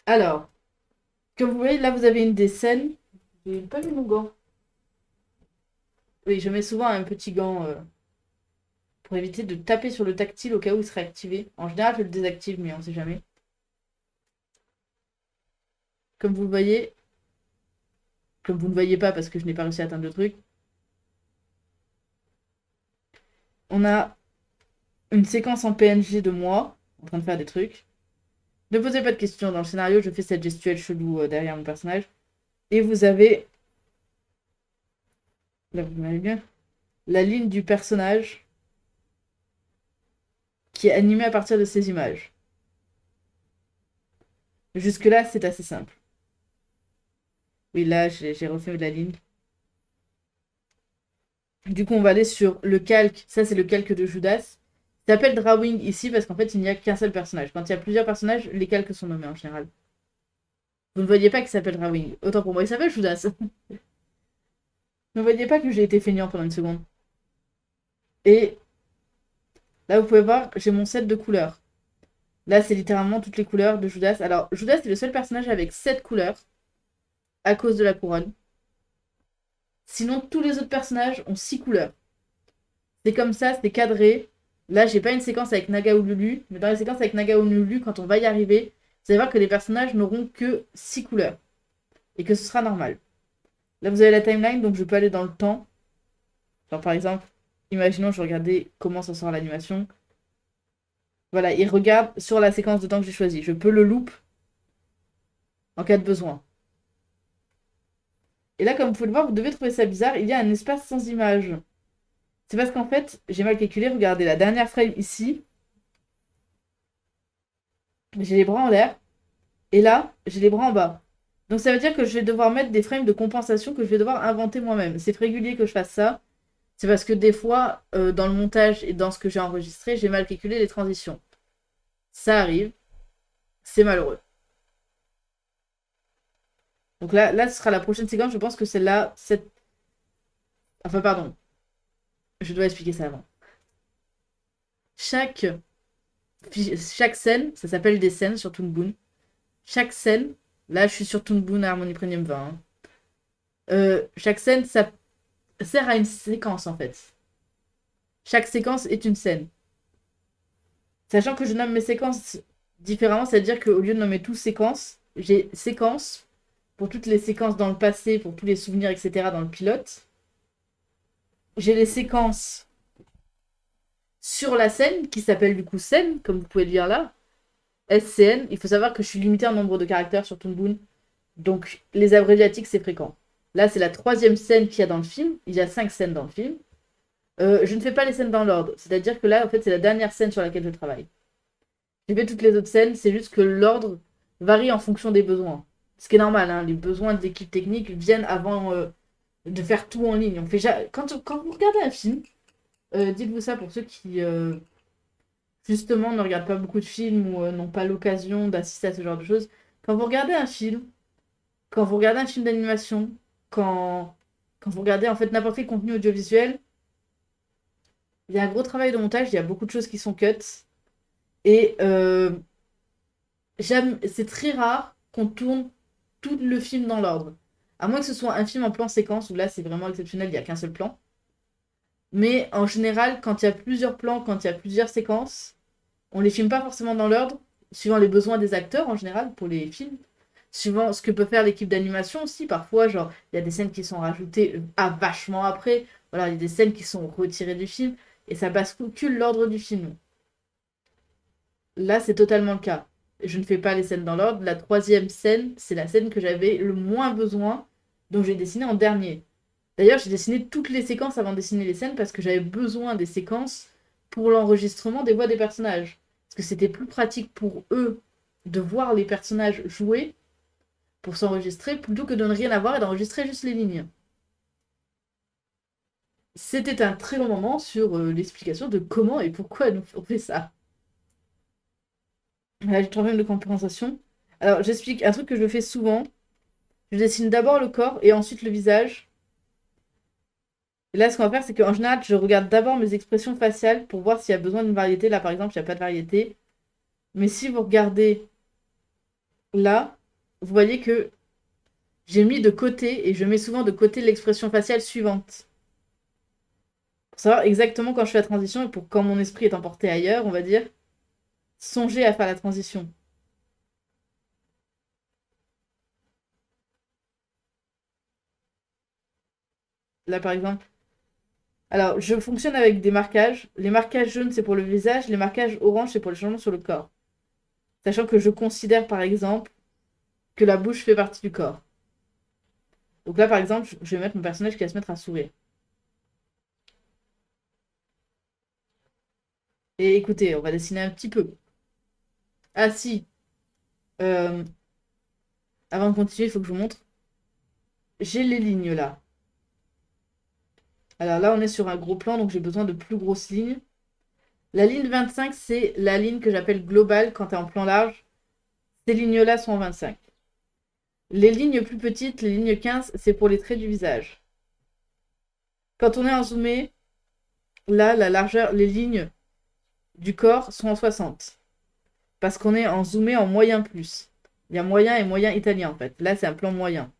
Alors, comme vous voyez, là, vous avez une des scènes. J'ai pas mis mon gant. Oui, je mets souvent un petit gant pour éviter de taper sur le tactile au cas où il serait activé. En général, je le désactive, mais on sait jamais. Comme vous le voyez, comme vous ne voyez pas parce que je n'ai pas réussi à atteindre le truc, on a une séquence en PNG de moi en train de faire des trucs. Ne posez pas de questions dans le scénario, je fais cette gestuelle chelou derrière mon personnage. Et vous avez, là vous m'avez bien, la ligne du personnage qui est animée à partir de ces images. Jusque-là, c'est assez simple. Oui, là, j'ai refait de la ligne. Du coup, on va aller sur le calque. Ça, c'est le calque de Judas. Il s'appelle Drawing ici parce qu'en fait, il n'y a qu'un seul personnage. Quand il y a plusieurs personnages, les calques sont nommés en général. Vous ne voyez pas qu'il s'appelle Drawing. Autant pour moi, il s'appelle Judas. Ne voyez pas que j'ai été feignant pendant une seconde. Et là, vous pouvez voir, j'ai mon set de couleurs. Là, c'est littéralement toutes les couleurs de Judas. Alors, Judas est le seul personnage avec 7 couleurs à cause de la couronne. Sinon, tous les autres personnages ont 6 couleurs. C'est comme ça, c'est cadré. Là, j'ai pas une séquence avec Naga ou Lulu, mais dans les séquences avec Naga ou Lulu, quand on va y arriver, vous allez voir que les personnages n'auront que 6 couleurs. Et que ce sera normal. Là, vous avez la timeline, donc je peux aller dans le temps. Genre, par exemple, imaginons, je regardais comment ça sort l'animation. Voilà, il regarde sur la séquence de temps que j'ai choisie. Je peux le loop en cas de besoin. Et là, comme vous pouvez le voir, vous devez trouver ça bizarre. Il y a un espace sans image. C'est parce qu'en fait, j'ai mal calculé. Regardez, la dernière frame ici, j'ai les bras en l'air. Et là, j'ai les bras en bas. Donc ça veut dire que je vais devoir mettre des frames de compensation que je vais devoir inventer moi-même. C'est régulier que je fasse ça. C'est parce que des fois, dans le montage et dans ce que j'ai enregistré, j'ai mal calculé les transitions. Ça arrive. C'est malheureux. Donc là, ce sera la prochaine séquence. Je pense que celle-là, cette... Enfin, pardon. Je dois expliquer ça avant. Chaque, chaque scène, ça s'appelle des scènes sur Toon Boom. Chaque scène, là, je suis sur Toon Boom Harmony Premium 20. Hein. Chaque scène, ça sert à une séquence, en fait. Chaque séquence est une scène. Sachant que je nomme mes séquences différemment, c'est-à-dire qu'au lieu de nommer tout séquence, j'ai séquence pour toutes les séquences dans le passé, pour tous les souvenirs, etc. dans le pilote. J'ai les séquences sur la scène, qui s'appelle du coup scène, comme vous pouvez le lire là. SCN, il faut savoir que je suis limité en nombre de caractères sur Toon Boom, donc les abréviatiques c'est fréquent. Là c'est la troisième scène qu'il y a dans le film, il y a 5 scènes dans le film. Je ne fais pas les scènes dans l'ordre, c'est-à-dire que là en fait c'est la dernière scène sur laquelle je travaille. J'ai fait toutes les autres scènes, c'est juste que l'ordre varie en fonction des besoins. Ce qui est normal, hein, les besoins de l'équipe technique viennent avant de faire tout en ligne. On fait quand vous regardez un film, dites-vous ça pour ceux qui justement ne regardent pas beaucoup de films ou n'ont pas l'occasion d'assister à ce genre de choses. Quand vous regardez un film, quand vous regardez un film d'animation, quand, quand vous regardez en fait n'importe quel contenu audiovisuel, il y a un gros travail de montage, il y a beaucoup de choses qui sont cut. Et c'est très rare qu'on tourne tout le film dans l'ordre. À moins que ce soit un film en plan séquence, où là c'est vraiment exceptionnel, il n'y a qu'un seul plan. Mais en général, quand il y a plusieurs plans, quand il y a plusieurs séquences, on les filme pas forcément dans l'ordre, suivant les besoins des acteurs en général pour les films. Suivant ce que peut faire l'équipe d'animation aussi, parfois, genre, il y a des scènes qui sont rajoutées vachement après. Voilà, il y a des scènes qui sont retirées du film et ça bascule l'ordre du film. Là, c'est totalement le cas. Je ne fais pas les scènes dans l'ordre. La troisième scène, c'est la scène que j'avais le moins besoin, donc j'ai dessiné en dernier. D'ailleurs, j'ai dessiné toutes les séquences avant de dessiner les scènes parce que j'avais besoin des séquences pour l'enregistrement des voix des personnages. Parce que c'était plus pratique pour eux de voir les personnages jouer pour s'enregistrer plutôt que de ne rien avoir et d'enregistrer juste les lignes. C'était un très long moment sur l'explication de comment et pourquoi on fait ça. Là, j'ai 3 problème de compréhension. Alors, j'explique un truc que je fais souvent. Je dessine d'abord le corps et ensuite le visage. Et là, ce qu'on va faire, c'est qu'en général, je regarde d'abord mes expressions faciales pour voir s'il y a besoin d'une variété. Là, par exemple, il n'y a pas de variété. Mais si vous regardez là, vous voyez que j'ai mis de côté, et je mets souvent de côté l'expression faciale suivante. Pour savoir exactement quand je fais la transition, et pour quand mon esprit est emporté ailleurs, on va dire, songer à faire la transition. Là, par exemple. Alors, je fonctionne avec des marquages. Les marquages jaunes, c'est pour le visage. Les marquages orange, c'est pour les changements sur le corps. Sachant que je considère, par exemple, que la bouche fait partie du corps. Donc là, par exemple, je vais mettre mon personnage qui va se mettre à sourire. Et écoutez, on va dessiner un petit peu. Ah si, euh, avant de continuer, il faut que je vous montre. J'ai les lignes là. Alors là, on est sur un gros plan, donc j'ai besoin de plus grosses lignes. La ligne 25, c'est la ligne que j'appelle globale quand tu es en plan large. Ces lignes-là sont en 25. Les lignes plus petites, les lignes 15, c'est pour les traits du visage. Quand on est en zoomé, là, la largeur, les lignes du corps sont en 60. Parce qu'on est en zoomé en moyen plus. Il y a moyen et moyen italien en fait. Là, c'est un plan moyen.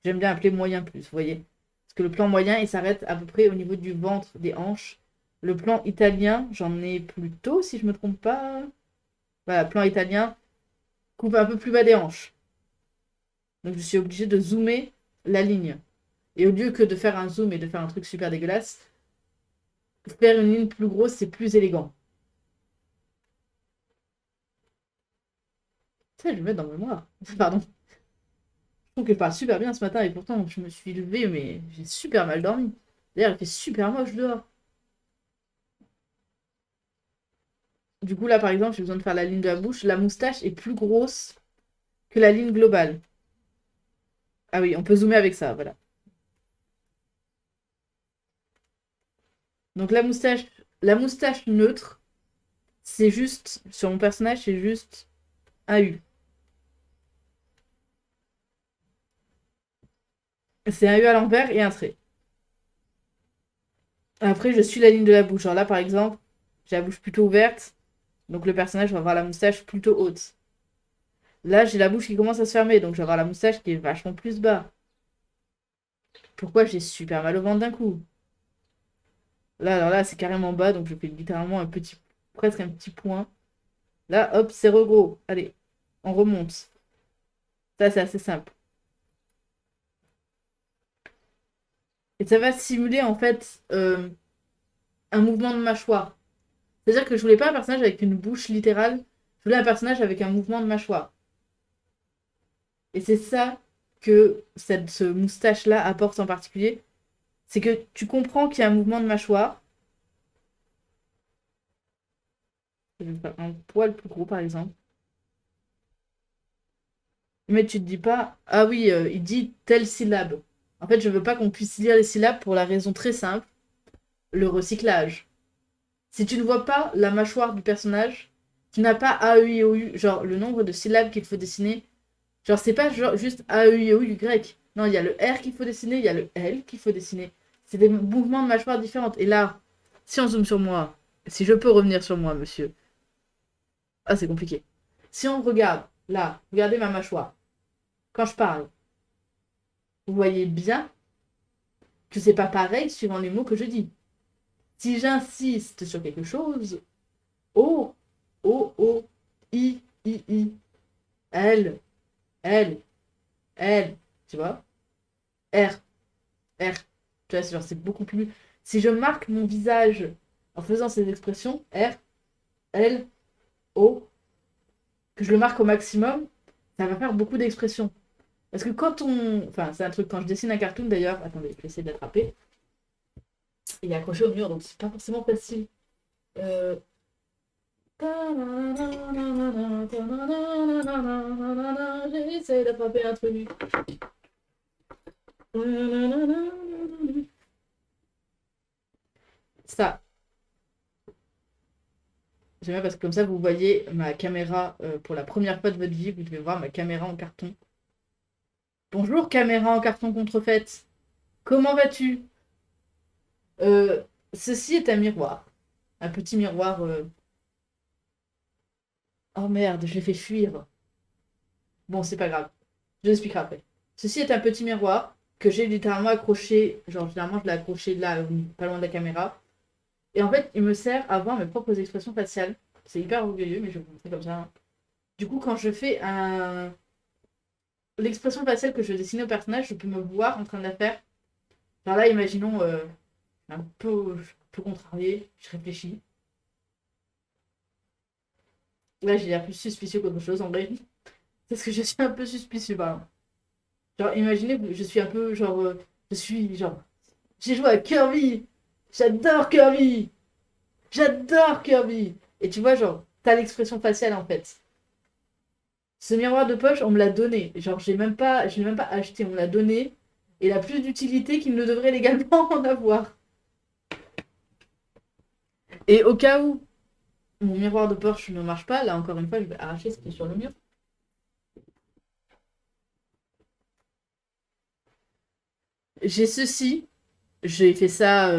J'aime bien appeler moyen plus, vous voyez. Parce que le plan moyen, il s'arrête à peu près au niveau du ventre, des hanches. Le plan italien, j'en ai plutôt, si je me trompe pas. Voilà, plan italien, coupe un peu plus bas des hanches. Donc je suis obligée de zoomer la ligne. Et au lieu que de faire un zoom et de faire un truc super dégueulasse, faire une ligne plus grosse, c'est plus élégant. Ça, je vais le mettre dans le mémoire. Pardon. Je trouve que je parle super bien ce matin et pourtant je me suis levée, mais j'ai super mal dormi. D'ailleurs, il fait super moche dehors. Du coup, là, par exemple, j'ai besoin de faire la ligne de la bouche. La moustache est plus grosse que la ligne globale. Ah oui, on peut zoomer avec ça, voilà. Donc la moustache neutre, c'est juste, sur mon personnage, c'est juste un U. C'est un U à l'envers et un trait. Après, je suis la ligne de la bouche. Alors là, par exemple, j'ai la bouche plutôt ouverte, donc le personnage va avoir la moustache plutôt haute. Là, j'ai la bouche qui commence à se fermer, donc je vais avoir la moustache qui est vachement plus bas. Pourquoi j'ai super mal au ventre d'un coup? Là, alors là, c'est carrément bas, donc je fais littéralement un petit, presque un petit point. Là, hop, c'est regros. Allez, on remonte. Ça, c'est assez simple. Et ça va simuler en fait un mouvement de mâchoire. C'est-à-dire que je voulais pas un personnage avec une bouche littérale, je voulais un personnage avec un mouvement de mâchoire. Et c'est ça que ce moustache-là apporte en particulier. C'est que tu comprends qu'il y a un mouvement de mâchoire. Je vais faire un poil plus gros par exemple. Mais tu te dis pas, ah oui, il dit telle syllabe. En fait, je veux pas qu'on puisse lire les syllabes pour la raison très simple, le recyclage. Si tu ne vois pas la mâchoire du personnage, tu n'as pas A, E, I, O, U, genre le nombre de syllabes qu'il faut dessiner. Genre, c'est pas genre juste A, E, I, O, U, Y. Non, il y a le R qu'il faut dessiner, il y a le L qu'il faut dessiner. C'est des mouvements de mâchoire différents. Et là, si on zoome sur moi, si je peux revenir sur moi, monsieur. Ah, c'est compliqué. Si on regarde, là, regardez ma mâchoire. Quand je parle, vous voyez bien que c'est pas pareil suivant les mots que je dis. Si j'insiste sur quelque chose, O, O, O, I, L, L, L, tu vois, R, R. Tu vois, c'est beaucoup plus. Si je marque mon visage en faisant ces expressions, R, L, O, que je le marque au maximum, ça va faire beaucoup d'expressions. Parce que quand on. Enfin, c'est un truc, quand je dessine un cartoon d'ailleurs, attendez, je vais essayer de l'attraper. Il est accroché au mur, donc c'est pas forcément facile. Euh... J'essaie d'attraper un truc. Ça. J'aime bien parce que comme ça, vous voyez ma caméra pour la première fois de votre vie. Vous devez voir ma caméra en carton. Bonjour, caméra en carton contrefaite. Comment vas-tu? Euh, Ceci est un miroir. Un petit miroir. Oh merde, je l'ai fait fuir. Bon, c'est pas grave. Je l'expliquerai après. Ceci est un petit miroir que j'ai littéralement accroché, genre généralement je l'ai accroché là, pas loin de la caméra. Et en fait, il me sert à voir mes propres expressions faciales. C'est hyper orgueilleux, mais je vous montre comme ça, hein. Du coup, quand je fais l'expression faciale que je dessine au personnage, je peux me voir en train de la faire. Genre là, imaginons un peu contrarié, je réfléchis. Là, j'ai l'air plus suspicieux qu'autre chose en vrai. Parce que je suis un peu suspicieux, par exemple. Genre, imaginez, je suis un peu genre. Je suis genre. J'ai joué à Kirby! J'adore Kirby! J'adore Kirby! Et tu vois, genre, t'as l'expression faciale en fait. Ce miroir de poche, on me l'a donné. Genre, je l'ai même pas acheté, on me l'a donné. Et il a plus d'utilité qu'il ne devrait légalement en avoir. Et au cas où mon miroir de Porsche ne marche pas, là encore une fois, je vais arracher ce qui est sur le mur. J'ai ceci. J'ai fait ça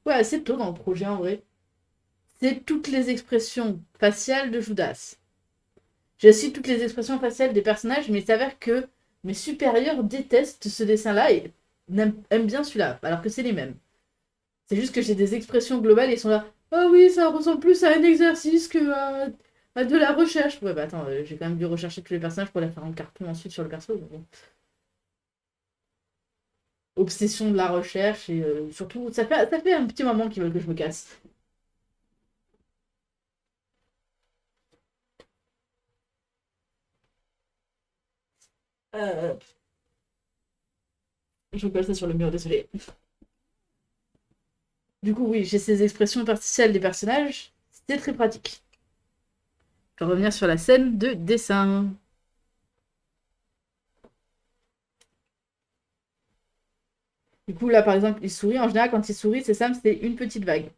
ouais, assez tôt dans le projet en vrai. C'est toutes les expressions faciales de Judas. J'ai aussi toutes les expressions faciales des personnages, mais il s'avère que mes supérieurs détestent ce dessin-là et aiment bien celui-là, alors que c'est les mêmes. C'est juste que j'ai des expressions globales et ils sont là. Ah oui, ça ressemble plus à un exercice que à de la recherche. Ouais, bah attends, j'ai quand même dû rechercher tous les personnages pour les faire en carton ensuite sur le perso. Bon. Obsession de la recherche et surtout, ça fait un petit moment qu'ils veulent que je me casse. Euh, je colle ça sur le mur, désolé. Du coup, oui, j'ai ces expressions partielles des personnages. C'était très pratique. Je vais revenir sur la scène de dessin. Du coup, là, par exemple, il sourit. En général, quand il sourit, c'est simple, c'est une petite vague.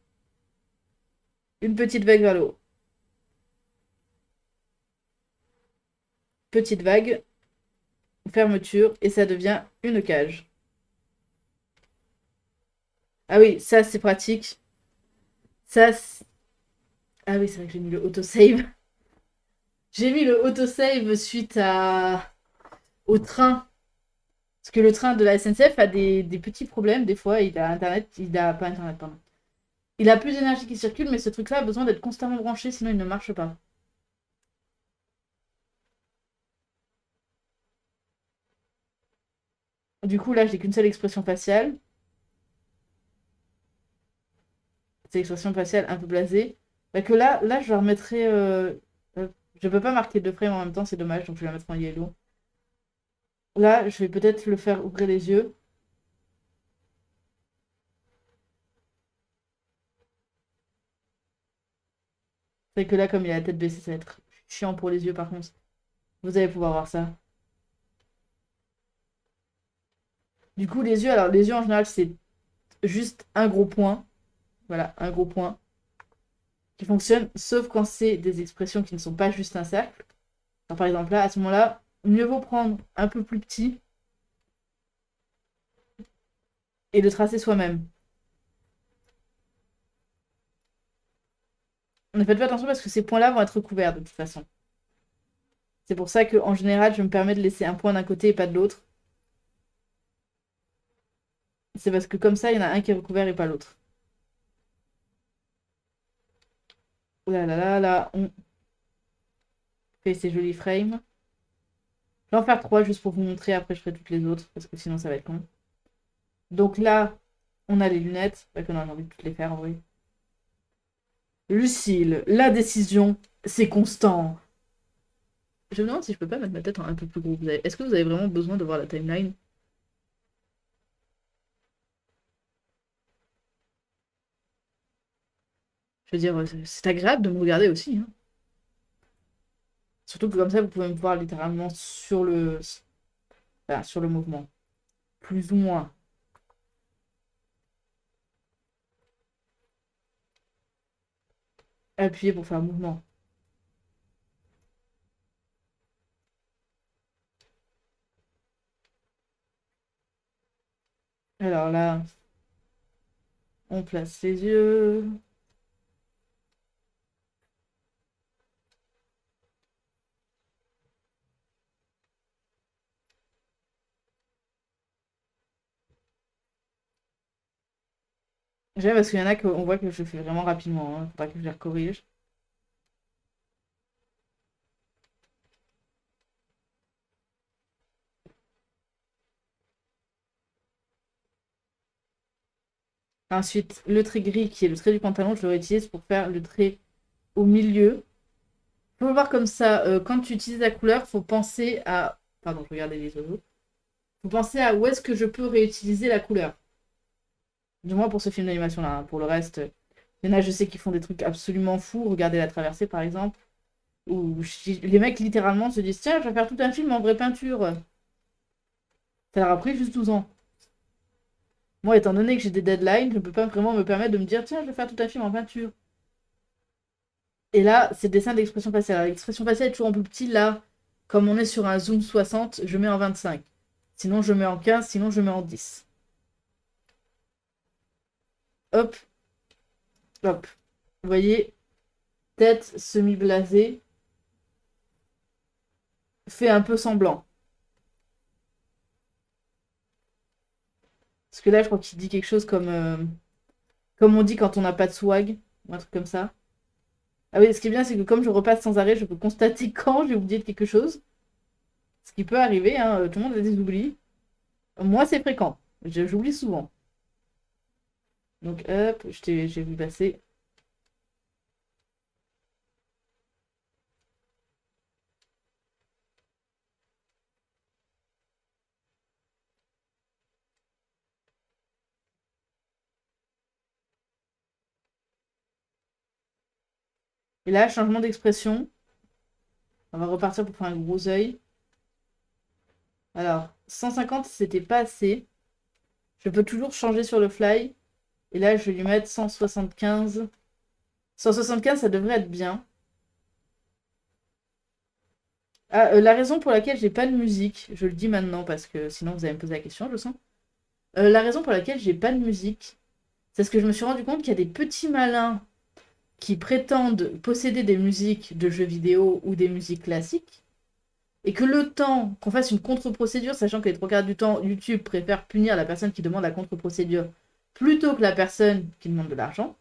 Une petite vague vers le haut. Petite vague, fermeture, et ça devient une cage. Ah oui, ça, c'est pratique. Ça, ah oui, c'est vrai que j'ai mis le autosave. J'ai mis le autosave suite au train. Parce que le train de la SNCF a des petits problèmes. Des fois, il a Internet. Il a pas Internet, pardon. Il a plus d'énergie qui circule, mais ce truc-là a besoin d'être constamment branché, sinon il ne marche pas. Du coup, là, j'ai qu'une seule expression faciale. C'est l'expression faciale un peu blasée. Bah que là, je la remettrai. Je peux pas marquer deux frames en même temps, c'est dommage, donc je vais la mettre en yellow. Là, je vais peut-être le faire ouvrir les yeux. C'est vrai que là, comme il a la tête baissée, ça va être chiant pour les yeux, par contre. Vous allez pouvoir voir ça. Du coup, les yeux, alors les yeux en général, c'est juste un gros point. Voilà, un gros point qui fonctionne, sauf quand c'est des expressions qui ne sont pas juste un cercle. Alors, par exemple, là, à ce moment-là, mieux vaut prendre un peu plus petit et le tracer soi-même. Ne faites pas attention parce que ces points-là vont être couverts de toute façon. C'est pour ça qu'en général, je me permets de laisser un point d'un côté et pas de l'autre. C'est parce que comme ça, il y en a un qui est recouvert et pas l'autre. Oh là là là là, on fait ces jolis frames. Je vais en faire trois juste pour vous montrer. Après, je ferai toutes les autres parce que sinon, ça va être long. Donc là, on a les lunettes. Pas que non, j'ai envie de toutes les faire en vrai. Lucille, la décision, c'est constant. Je me demande si je peux pas mettre ma tête en un peu plus gros. Est-ce que vous avez vraiment besoin de voir la timeline? Je veux dire, c'est agréable de me regarder aussi, hein. Surtout que comme ça, vous pouvez me voir littéralement enfin, sur le mouvement. Plus ou moins. Appuyer pour faire un mouvement. Alors là, on place les yeux. J'aime parce qu'il y en a qu'on voit que je fais vraiment rapidement. Hein. Faudra que je les corrige. Ensuite, le trait gris qui est le trait du pantalon, je le réutilise pour faire le trait au milieu. Faut le voir comme ça. Quand tu utilises la couleur, faut penser à. Pardon, je regardais les oiseaux. Faut penser à où est-ce que je peux réutiliser la couleur. Du moins pour ce film d'animation-là. Hein. Pour le reste, il y en a, je sais, qui font des trucs absolument fous. Regardez La Traversée, par exemple. Où les mecs, littéralement, se disent tiens, je vais faire tout un film en vraie peinture. Ça leur a pris juste 12 ans. Moi, étant donné que j'ai des deadlines, je ne peux pas vraiment me permettre de me dire tiens, je vais faire tout un film en peinture. Et là, c'est dessin d'expression faciale. L'expression faciale est toujours en plus petit. Là, comme on est sur un zoom 60, je mets en 25. Sinon, je mets en 15, sinon, je mets en 10. Hop, hop. Vous voyez, tête semi-blasée, fait un peu semblant. Parce que là, je crois qu'il dit quelque chose comme on dit quand on n'a pas de swag, ou un truc comme ça. Ah oui, ce qui est bien, c'est que comme je repasse sans arrêt, je peux constater quand j'ai oublié de quelque chose. Ce qui peut arriver, hein, tout le monde a des oublis. Moi, c'est fréquent. J'oublie souvent. Donc, hop, j'ai vu passer. Et là, changement d'expression. On va repartir pour faire un gros œil. Alors, 150, c'était pas assez. Je peux toujours changer sur le fly. Et là, je vais lui mettre 175. 175, ça devrait être bien. Ah, la raison pour laquelle j'ai pas de musique, je le dis maintenant parce que sinon vous allez me poser la question, je sens. La raison pour laquelle j'ai pas de musique, c'est parce que je me suis rendu compte qu'il y a des petits malins qui prétendent posséder des musiques de jeux vidéo ou des musiques classiques, et que le temps qu'on fasse une contre-procédure, sachant que les trois quarts du temps, YouTube préfère punir la personne qui demande la contre-procédure plutôt que la personne qui demande de l'argent,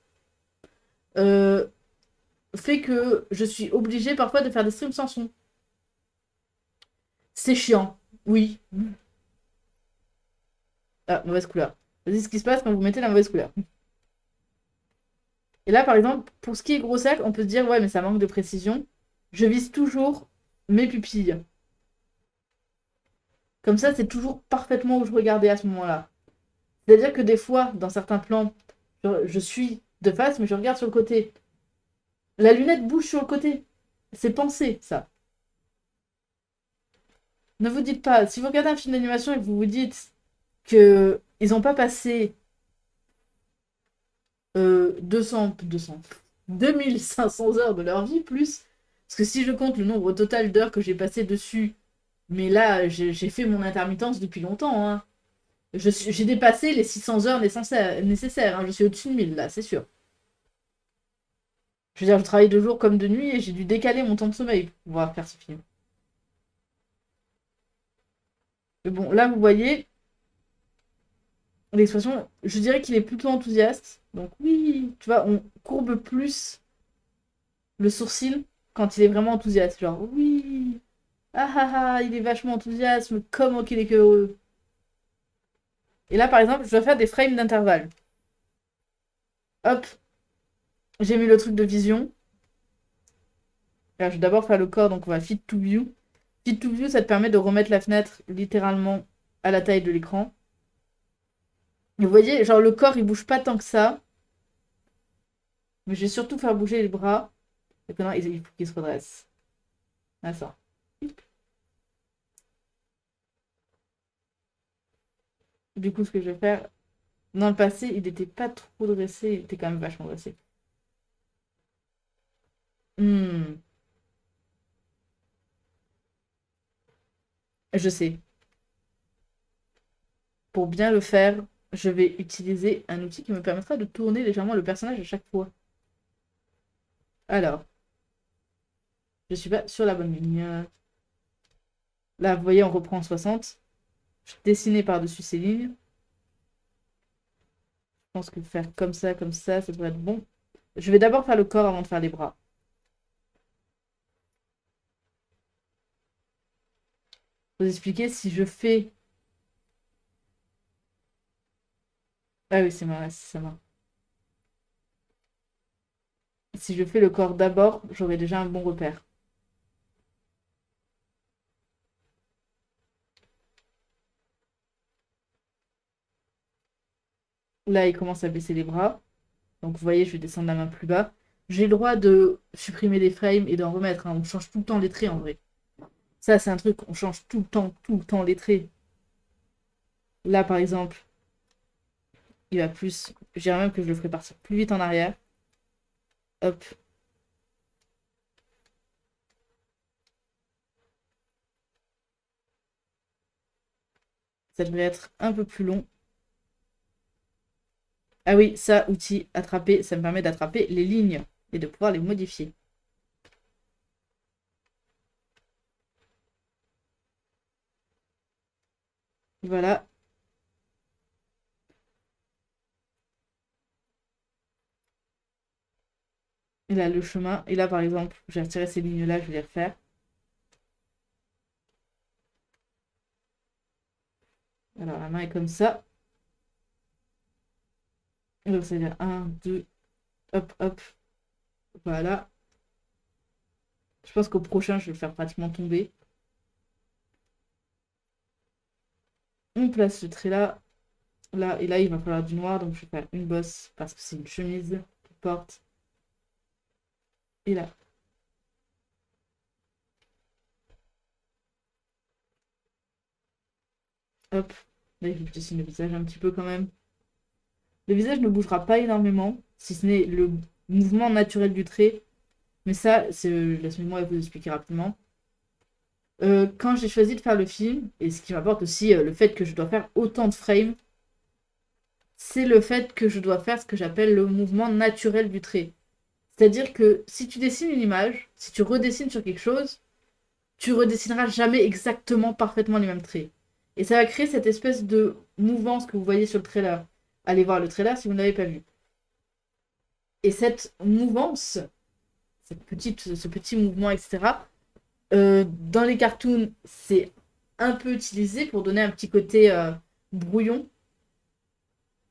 euh, fait que je suis obligée parfois de faire des streams sans son. C'est chiant, oui. Ah, mauvaise couleur. C'est ce qui se passe quand vous mettez la mauvaise couleur. Et là, par exemple, pour ce qui est gros sac, on peut se dire, ouais, mais ça manque de précision. Je vise toujours mes pupilles. Comme ça, c'est toujours parfaitement où je regardais à ce moment-là. C'est-à-dire que des fois, dans certains plans, je suis de face, mais je regarde sur le côté. La lunette bouge sur le côté. C'est pensé, ça. Ne vous dites pas, si vous regardez un film d'animation et que vous vous dites que ils n'ont pas passé 200, 2500 heures de leur vie, plus. Parce que si je compte le nombre total d'heures que j'ai passé dessus, mais là, j'ai fait mon intermittence depuis longtemps. Hein. J'ai dépassé les 600 heures nécessaires. Hein. Je suis au-dessus de 1000 là, c'est sûr. Je veux dire, je travaille de jour comme de nuit et j'ai dû décaler mon temps de sommeil pour pouvoir faire ce film. Mais bon, là, vous voyez, l'expression, je dirais qu'il est plutôt enthousiaste. Donc oui, tu vois, on courbe plus le sourcil quand il est vraiment enthousiaste. Genre, oui, ah ah ah, il est vachement enthousiaste, comment qu'il est heureux. Et là, par exemple, je dois faire des frames d'intervalle. Hop, j'ai mis le truc de vision. Là, je vais d'abord faire le corps, donc on va fit to view. Fit to view, ça te permet de remettre la fenêtre littéralement à la taille de l'écran. Et vous voyez, genre le corps, il bouge pas tant que ça. Mais je vais surtout faire bouger les bras. Et maintenant, il faut qu'il se redresse. Ah, ça. Du coup, ce que je vais faire, dans le passé, il n'était pas trop dressé, il était quand même vachement dressé. Hmm, je sais. Pour bien le faire, je vais utiliser un outil qui me permettra de tourner légèrement le personnage à chaque fois. Alors, je suis pas sur la bonne ligne. Là, vous voyez, on reprend en 60. Je dessinais par-dessus ces lignes. pense que faire comme ça devrait être bon. Je vais d'abord faire le corps avant de faire les bras. Vous expliquer si je fais... Ah oui, c'est sa main. Si je fais le corps d'abord, j'aurai déjà un bon repère. Là, il commence à baisser les bras. Donc, vous voyez, je vais descendre la main plus bas. J'ai le droit de supprimer les frames et d'en remettre, hein. On change tout le temps les traits, en vrai. Ça, c'est un truc, on change tout le temps les traits. Là, par exemple, il va plus... Je dirais même que je le ferai partir plus vite en arrière. Hop. Ça devrait être un peu plus long. Ah oui, ça, outil, attraper, ça me permet d'attraper les lignes et de pouvoir les modifier. Voilà. Et là, le chemin. Et là, par exemple, j'ai retiré ces lignes-là, je vais les refaire. Alors, la main est comme ça. Et donc, ça veut dire 1, 2, hop, hop. Voilà. Je pense qu'au prochain, je vais le faire pratiquement tomber. On place ce trait là. Là, et là, il va falloir du noir. Donc, je vais faire une bosse parce que c'est une chemise qui porte. Et là. Hop. Là, il faut que je dessine le visage un petit peu quand même. Le visage ne bougera pas énormément, si ce n'est le mouvement naturel du trait. Mais ça, laissez-moi vous expliquer rapidement. Quand j'ai choisi de faire le film, et ce qui m'apporte aussi le fait que je dois faire autant de frames, c'est le fait que je dois faire ce que j'appelle le mouvement naturel du trait. C'est-à-dire que si tu dessines une image, si tu redessines sur quelque chose, tu redessineras jamais exactement parfaitement les mêmes traits. Et ça va créer cette espèce de mouvance que vous voyez sur le trailer. Allez voir le trailer si vous ne l'avez pas vu. Et cette mouvance, ce petit mouvement, etc., dans les cartoons, c'est un peu utilisé pour donner un petit côté brouillon.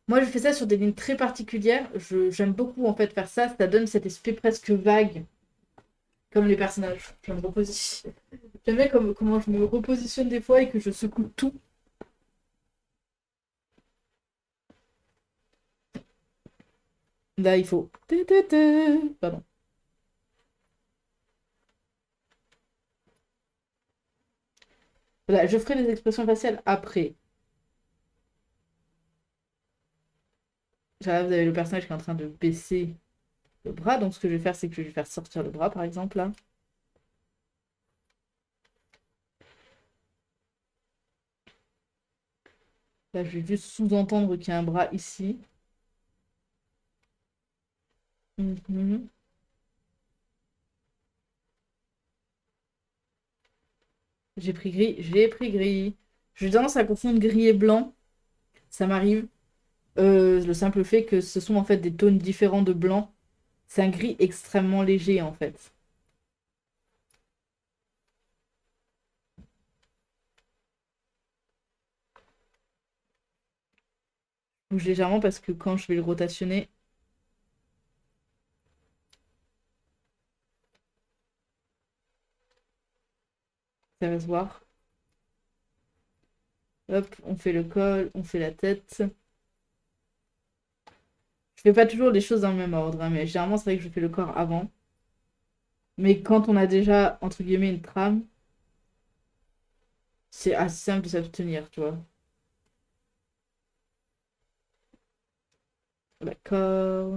Moi, je fais ça sur des lignes très particulières. J'aime beaucoup en fait faire ça. Ça donne cet aspect presque vague, comme les personnages. J'aime bien comment je me repositionne des fois et que je secoue tout. Là, il faut... Pardon. Voilà, je ferai les expressions faciales après. Là, vous avez le personnage qui est en train de baisser le bras. Donc, ce que je vais faire, c'est que je vais lui faire sortir le bras, par exemple, là. Là, je vais juste sous-entendre qu'il y a un bras ici. Mhm. J'ai pris gris, j'ai pris gris. J'ai tendance à confondre gris et blanc. Ça m'arrive. Le simple fait que ce sont en fait des tons différents de blanc. C'est un gris extrêmement léger, en fait. Je bouge légèrement parce que quand je vais le rotationner, ça va se voir. Hop, on fait le col, on fait la tête. Je fais pas toujours les choses dans le même ordre, hein, mais généralement, c'est vrai que je fais le corps avant. Mais quand on a déjà, entre guillemets, une trame, c'est assez simple de s'abstenir, tu vois. D'accord.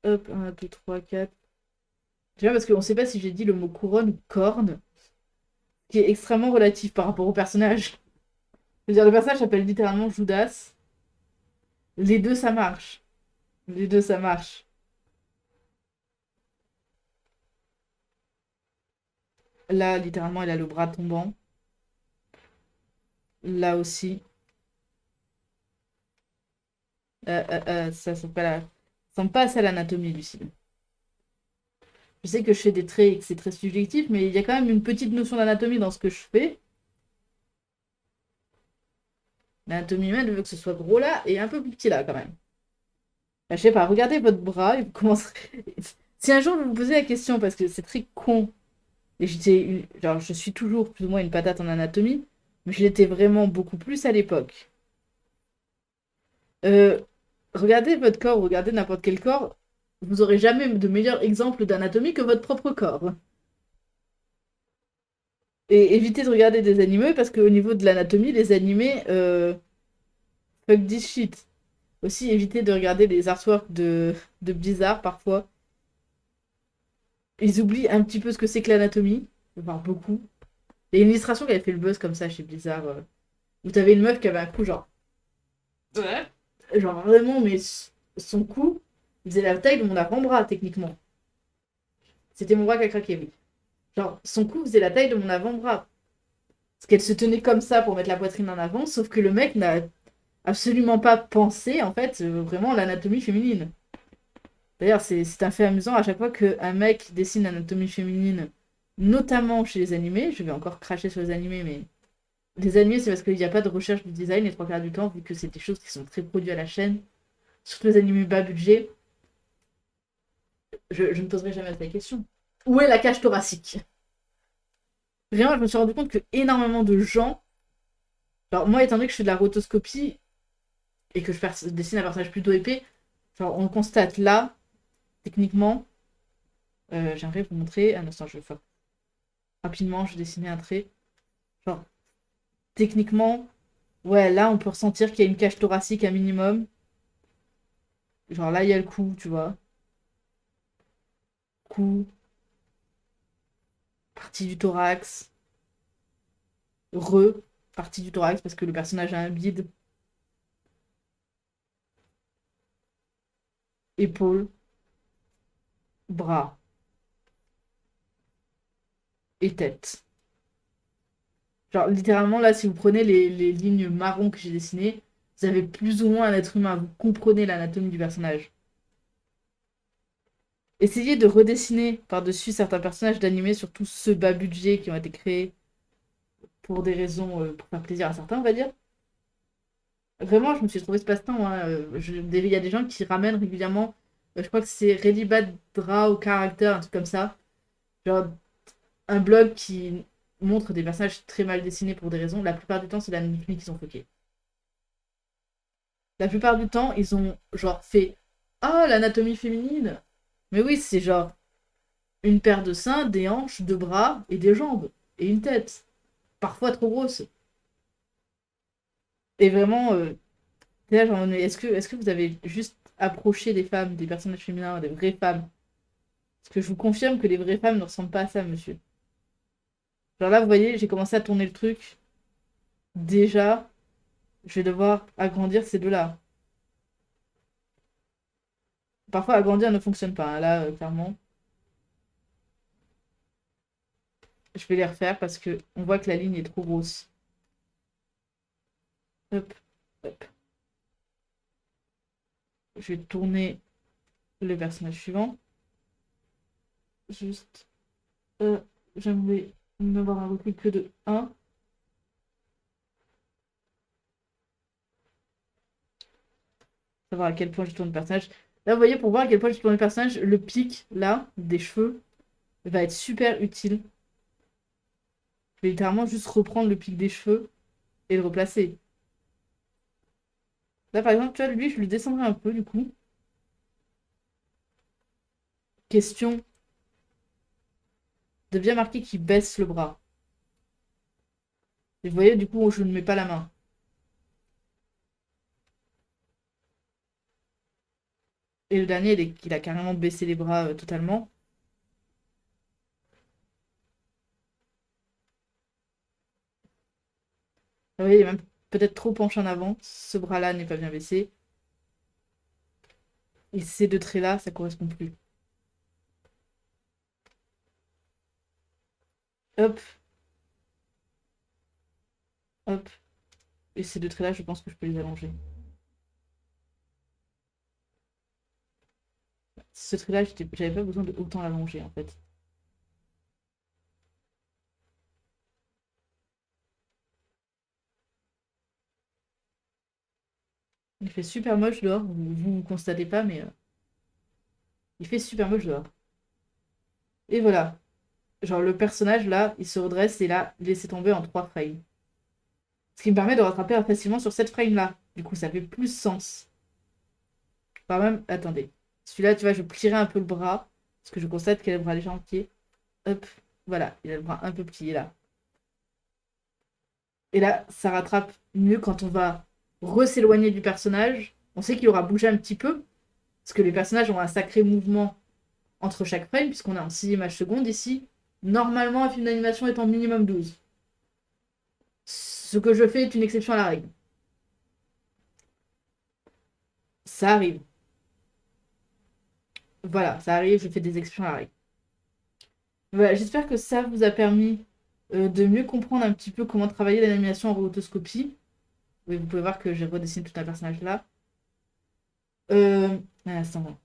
Hop, un 2 3 4. Déjà parce qu'on ne sait pas si j'ai dit le mot couronne ou corne, qui est extrêmement relatif par rapport au personnage. Je veux dire, le personnage s'appelle littéralement Judas. Les deux, ça marche. Les deux, ça marche. Là, littéralement, il a le bras tombant. Là aussi. Ça ressemble pas à ça l'anatomie, Lucille. Je sais que je fais des traits et que c'est très subjectif, mais il y a quand même une petite notion d'anatomie dans ce que je fais. L'anatomie humaine veut que ce soit gros là et un peu plus petit là quand même. Bah, je sais pas, regardez votre bras et vous commencerez. Si un jour vous me posez la question, parce que c'est très con, et genre, je suis toujours plus ou moins une patate en anatomie, mais je l'étais vraiment beaucoup plus à l'époque. Euh, Regardez votre corps, regardez n'importe quel corps, vous aurez jamais de meilleur exemple d'anatomie que votre propre corps. Et évitez de regarder des animés parce qu'au niveau de l'anatomie, les animés, fuck this shit. Aussi, évitez de regarder les artworks de Blizzard parfois. Ils oublient un petit peu ce que c'est que l'anatomie, voire beaucoup. Il y a une illustration qui avait fait le buzz comme ça chez Blizzard, où t'avais une meuf qui avait un cou genre. Ouais. Genre vraiment, mais son cou il faisait la taille de mon avant-bras techniquement. C'était mon bras qui a craqué, oui. Genre, son cou faisait la taille de mon avant-bras. Parce qu'elle se tenait comme ça pour mettre la poitrine en avant, sauf que le mec n'a absolument pas pensé, en fait, vraiment l'anatomie féminine. D'ailleurs, c'est un fait amusant à chaque fois qu'un mec dessine l'anatomie féminine, notamment chez les animés. Je vais encore cracher sur les animés, mais les animés, c'est parce qu'il n'y a pas de recherche du design les trois quarts du temps, vu que c'est des choses qui sont très produites à la chaîne. Surtout les animés bas budget. Je ne poserai jamais la question. Où est la cage thoracique? Vraiment, je me suis rendu compte que énormément de gens. Alors, moi, étant donné que je fais de la rotoscopie et que dessine un personnage plutôt épais, genre, on le constate là, techniquement. J'aimerais vous montrer. Un instant, je vais faire rapidement, je vais dessiner un trait. Genre, techniquement, ouais, là, on peut ressentir qu'il y a une cage thoracique un minimum. Genre, là, il y a le cou, tu vois. Cou, partie du thorax. Partie du thorax, parce que le personnage a un bide. Épaule, bras et tête. Genre, littéralement, là, si vous prenez les lignes marron que j'ai dessinées, vous avez plus ou moins un être humain. Vous comprenez l'anatomie du personnage. Essayez de redessiner par-dessus certains personnages d'animés, surtout ceux bas budget qui ont été créés pour des raisons, pour faire plaisir à certains, on va dire. Vraiment, je me suis trouvé ce passe-temps, hein. Il y a des gens qui ramènent régulièrement, je crois que c'est Ready Bad Draw Character, un truc comme ça. Genre, un blog qui montre des personnages très mal dessinés pour des raisons. La plupart du temps, c'est l'anatomie qu'ils ont foqué. La plupart du temps, ils ont genre fait ah, l'anatomie féminine. Mais oui, c'est genre une paire de seins, des hanches, deux bras et des jambes. Et une tête. Parfois trop grosse. Et vraiment, là, genre, est-ce que vous avez juste approché des femmes, des personnages féminins, des vraies femmes? Parce que je vous confirme que les vraies femmes ne ressemblent pas à ça, monsieur. Genre là, vous voyez, j'ai commencé à tourner le truc. Déjà, je vais devoir agrandir ces deux-là. Parfois, agrandir ne fonctionne pas, hein, là, clairement. Je vais les refaire parce que on voit que la ligne est trop grosse. Hop, hop. Je vais tourner le personnage suivant. Juste, euh, j'aimerais n'avoir un recul que de 1. Savoir à quel point je tourne le personnage. Là, vous voyez, pour voir à quel point je tourne le personnage, le pic, là, des cheveux, va être super utile. Je vais littéralement juste reprendre le pic des cheveux et le replacer. Là, par exemple, tu vois, lui, je le descendrai un peu, du coup. Question de bien marquer qu'il baisse le bras. Et vous voyez, du coup, je ne mets pas la main. Et le dernier, il a carrément baissé les bras totalement. Vous voyez, il est même peut-être trop penché en avant. Ce bras-là n'est pas bien baissé. Et ces deux traits-là, ça correspond plus. Hop, hop. Et ces deux traits-là, je pense que je peux les allonger. ce trait-là, j'avais pas besoin de autant l'allonger en fait. Il fait super moche dehors, vous ne constatez pas, mais il fait super moche dehors. Et voilà. Genre le personnage là, il se redresse et là, laissé tomber en 3 frames. Ce qui me permet de rattraper facilement sur cette frame là. Du coup, ça fait plus sens. Enfin même, attendez. Celui-là, tu vois, je plierai un peu le bras. Parce que je constate qu'il a le bras déjà entier. Hop, voilà, il a le bras un peu plié là. Et là, ça rattrape mieux quand on va s'éloigner du personnage. On sait qu'il aura bougé un petit peu. Parce que les personnages ont un sacré mouvement entre chaque frame, puisqu'on est en 6 images secondes ici. Normalement, un film d'animation est en minimum 12. Ce que je fais est une exception à la règle. Ça arrive. Voilà, ça arrive, je fais des exceptions à la règle. Voilà, j'espère que ça vous a permis de mieux comprendre un petit peu comment travailler l'animation en rotoscopie. Oui, vous pouvez voir que j'ai redessiné tout un personnage là. Un instant,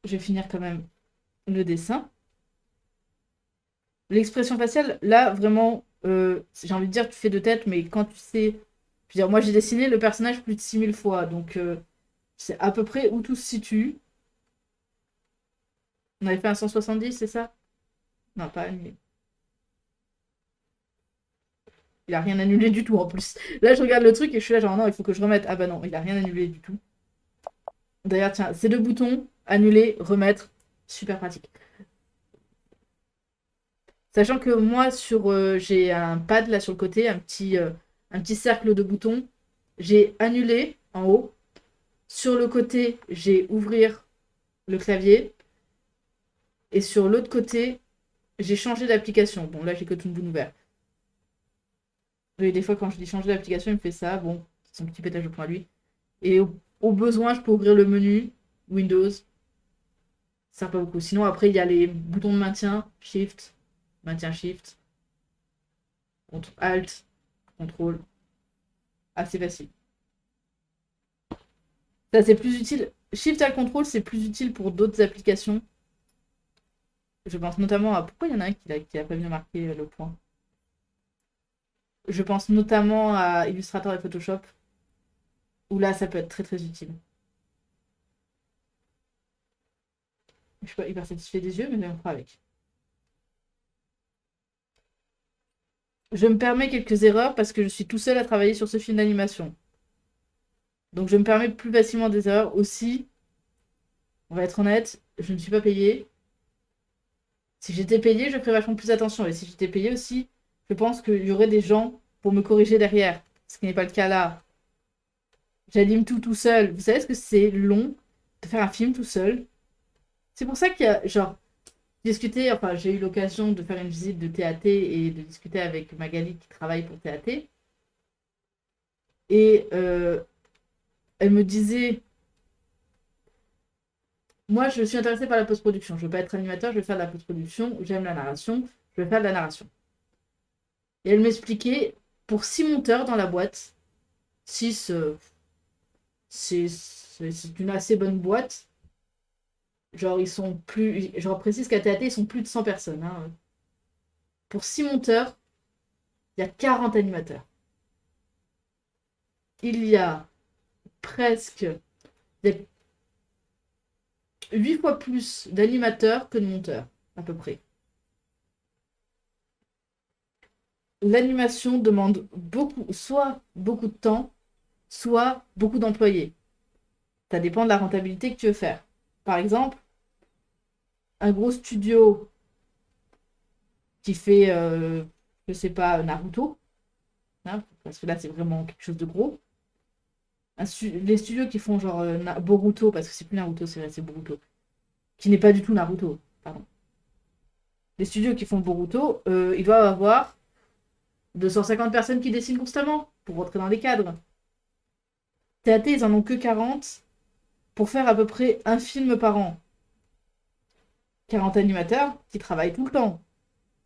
je vais finir quand même le dessin. L'expression faciale, là, vraiment, j'ai envie de dire, tu fais de tête, mais quand tu sais... Je veux dire, moi, j'ai dessiné le personnage plus de 6000 fois, donc c'est à peu près où tout se situe. On avait fait un 170, c'est ça? Non, pas annulé. Il a rien annulé du tout, en plus. Là, je regarde le truc et je suis là, genre, non, il faut que je remette. Ah bah non, il a rien annulé du tout. D'ailleurs, tiens, ces 2 boutons, annuler, remettre, super pratique. Sachant que moi, j'ai un pad là sur le côté, un petit cercle de boutons. J'ai annulé en haut. Sur le côté, j'ai ouvrir le clavier. Et sur l'autre côté, j'ai changé d'application. Bon, là, j'ai que Toon Boom ouvert. Et des fois, quand je dis changer d'application, il me fait ça. Bon, c'est son petit pétage de point à lui. Et au besoin, je peux ouvrir le menu Windows. Ça sert pas beaucoup. Sinon, après, il y a les boutons de maintien, Shift, maintien Shift, Alt, contrôle. Assez facile. Ça, c'est plus utile. Shift Alt Control, c'est plus utile pour d'autres applications. Je pense notamment à... Pourquoi il y en a un qui a pas bien marqué le point? Je pense notamment à Illustrator et Photoshop, où là, ça peut être très très utile. Je suis pas hyper satisfait des yeux, mais on fera avec. Je me permets quelques erreurs parce que je suis tout seul à travailler sur ce film d'animation. Donc je me permets plus facilement des erreurs aussi. On va être honnête, je ne suis pas payée. Si j'étais payée, je ferais vachement plus attention. Et si j'étais payée aussi, je pense qu'il y aurait des gens pour me corriger derrière. Ce qui n'est pas le cas là. J'anime tout seul. Vous savez ce que c'est long de faire un film tout seul? C'est pour ça qu'il y a, genre, discuter, enfin, j'ai eu l'occasion de faire une visite de TAT et de discuter avec Magali qui travaille pour TAT. Et elle me disait, moi, je suis intéressée par la post-production. Je veux pas être animateur, je veux faire de la post-production. J'aime la narration, je veux faire de la narration. Et elle m'expliquait, pour 6 monteurs dans la boîte, 6, c'est une assez bonne boîte. Genre, ils sont plus. Genre, précise qu'à TAT, ils sont plus de 100 personnes. Hein. Pour 6 monteurs, il y a 40 animateurs. Il y a presque. Il y a 8 fois plus d'animateurs que de monteurs, à peu près. L'animation demande soit beaucoup de temps, soit beaucoup d'employés. Ça dépend de la rentabilité que tu veux faire. Par exemple, un gros studio qui fait, je sais pas, Naruto, hein, parce que là c'est vraiment quelque chose de gros. Les studios qui font genre Boruto, parce que c'est plus Naruto, c'est vrai, c'est Boruto, qui n'est pas du tout Naruto, pardon. Les studios qui font Boruto, ils doivent avoir 250 personnes qui dessinent constamment pour rentrer dans les cadres. TAT, ils en ont que 40 pour faire à peu près un film par an. 40 animateurs qui travaillent tout le temps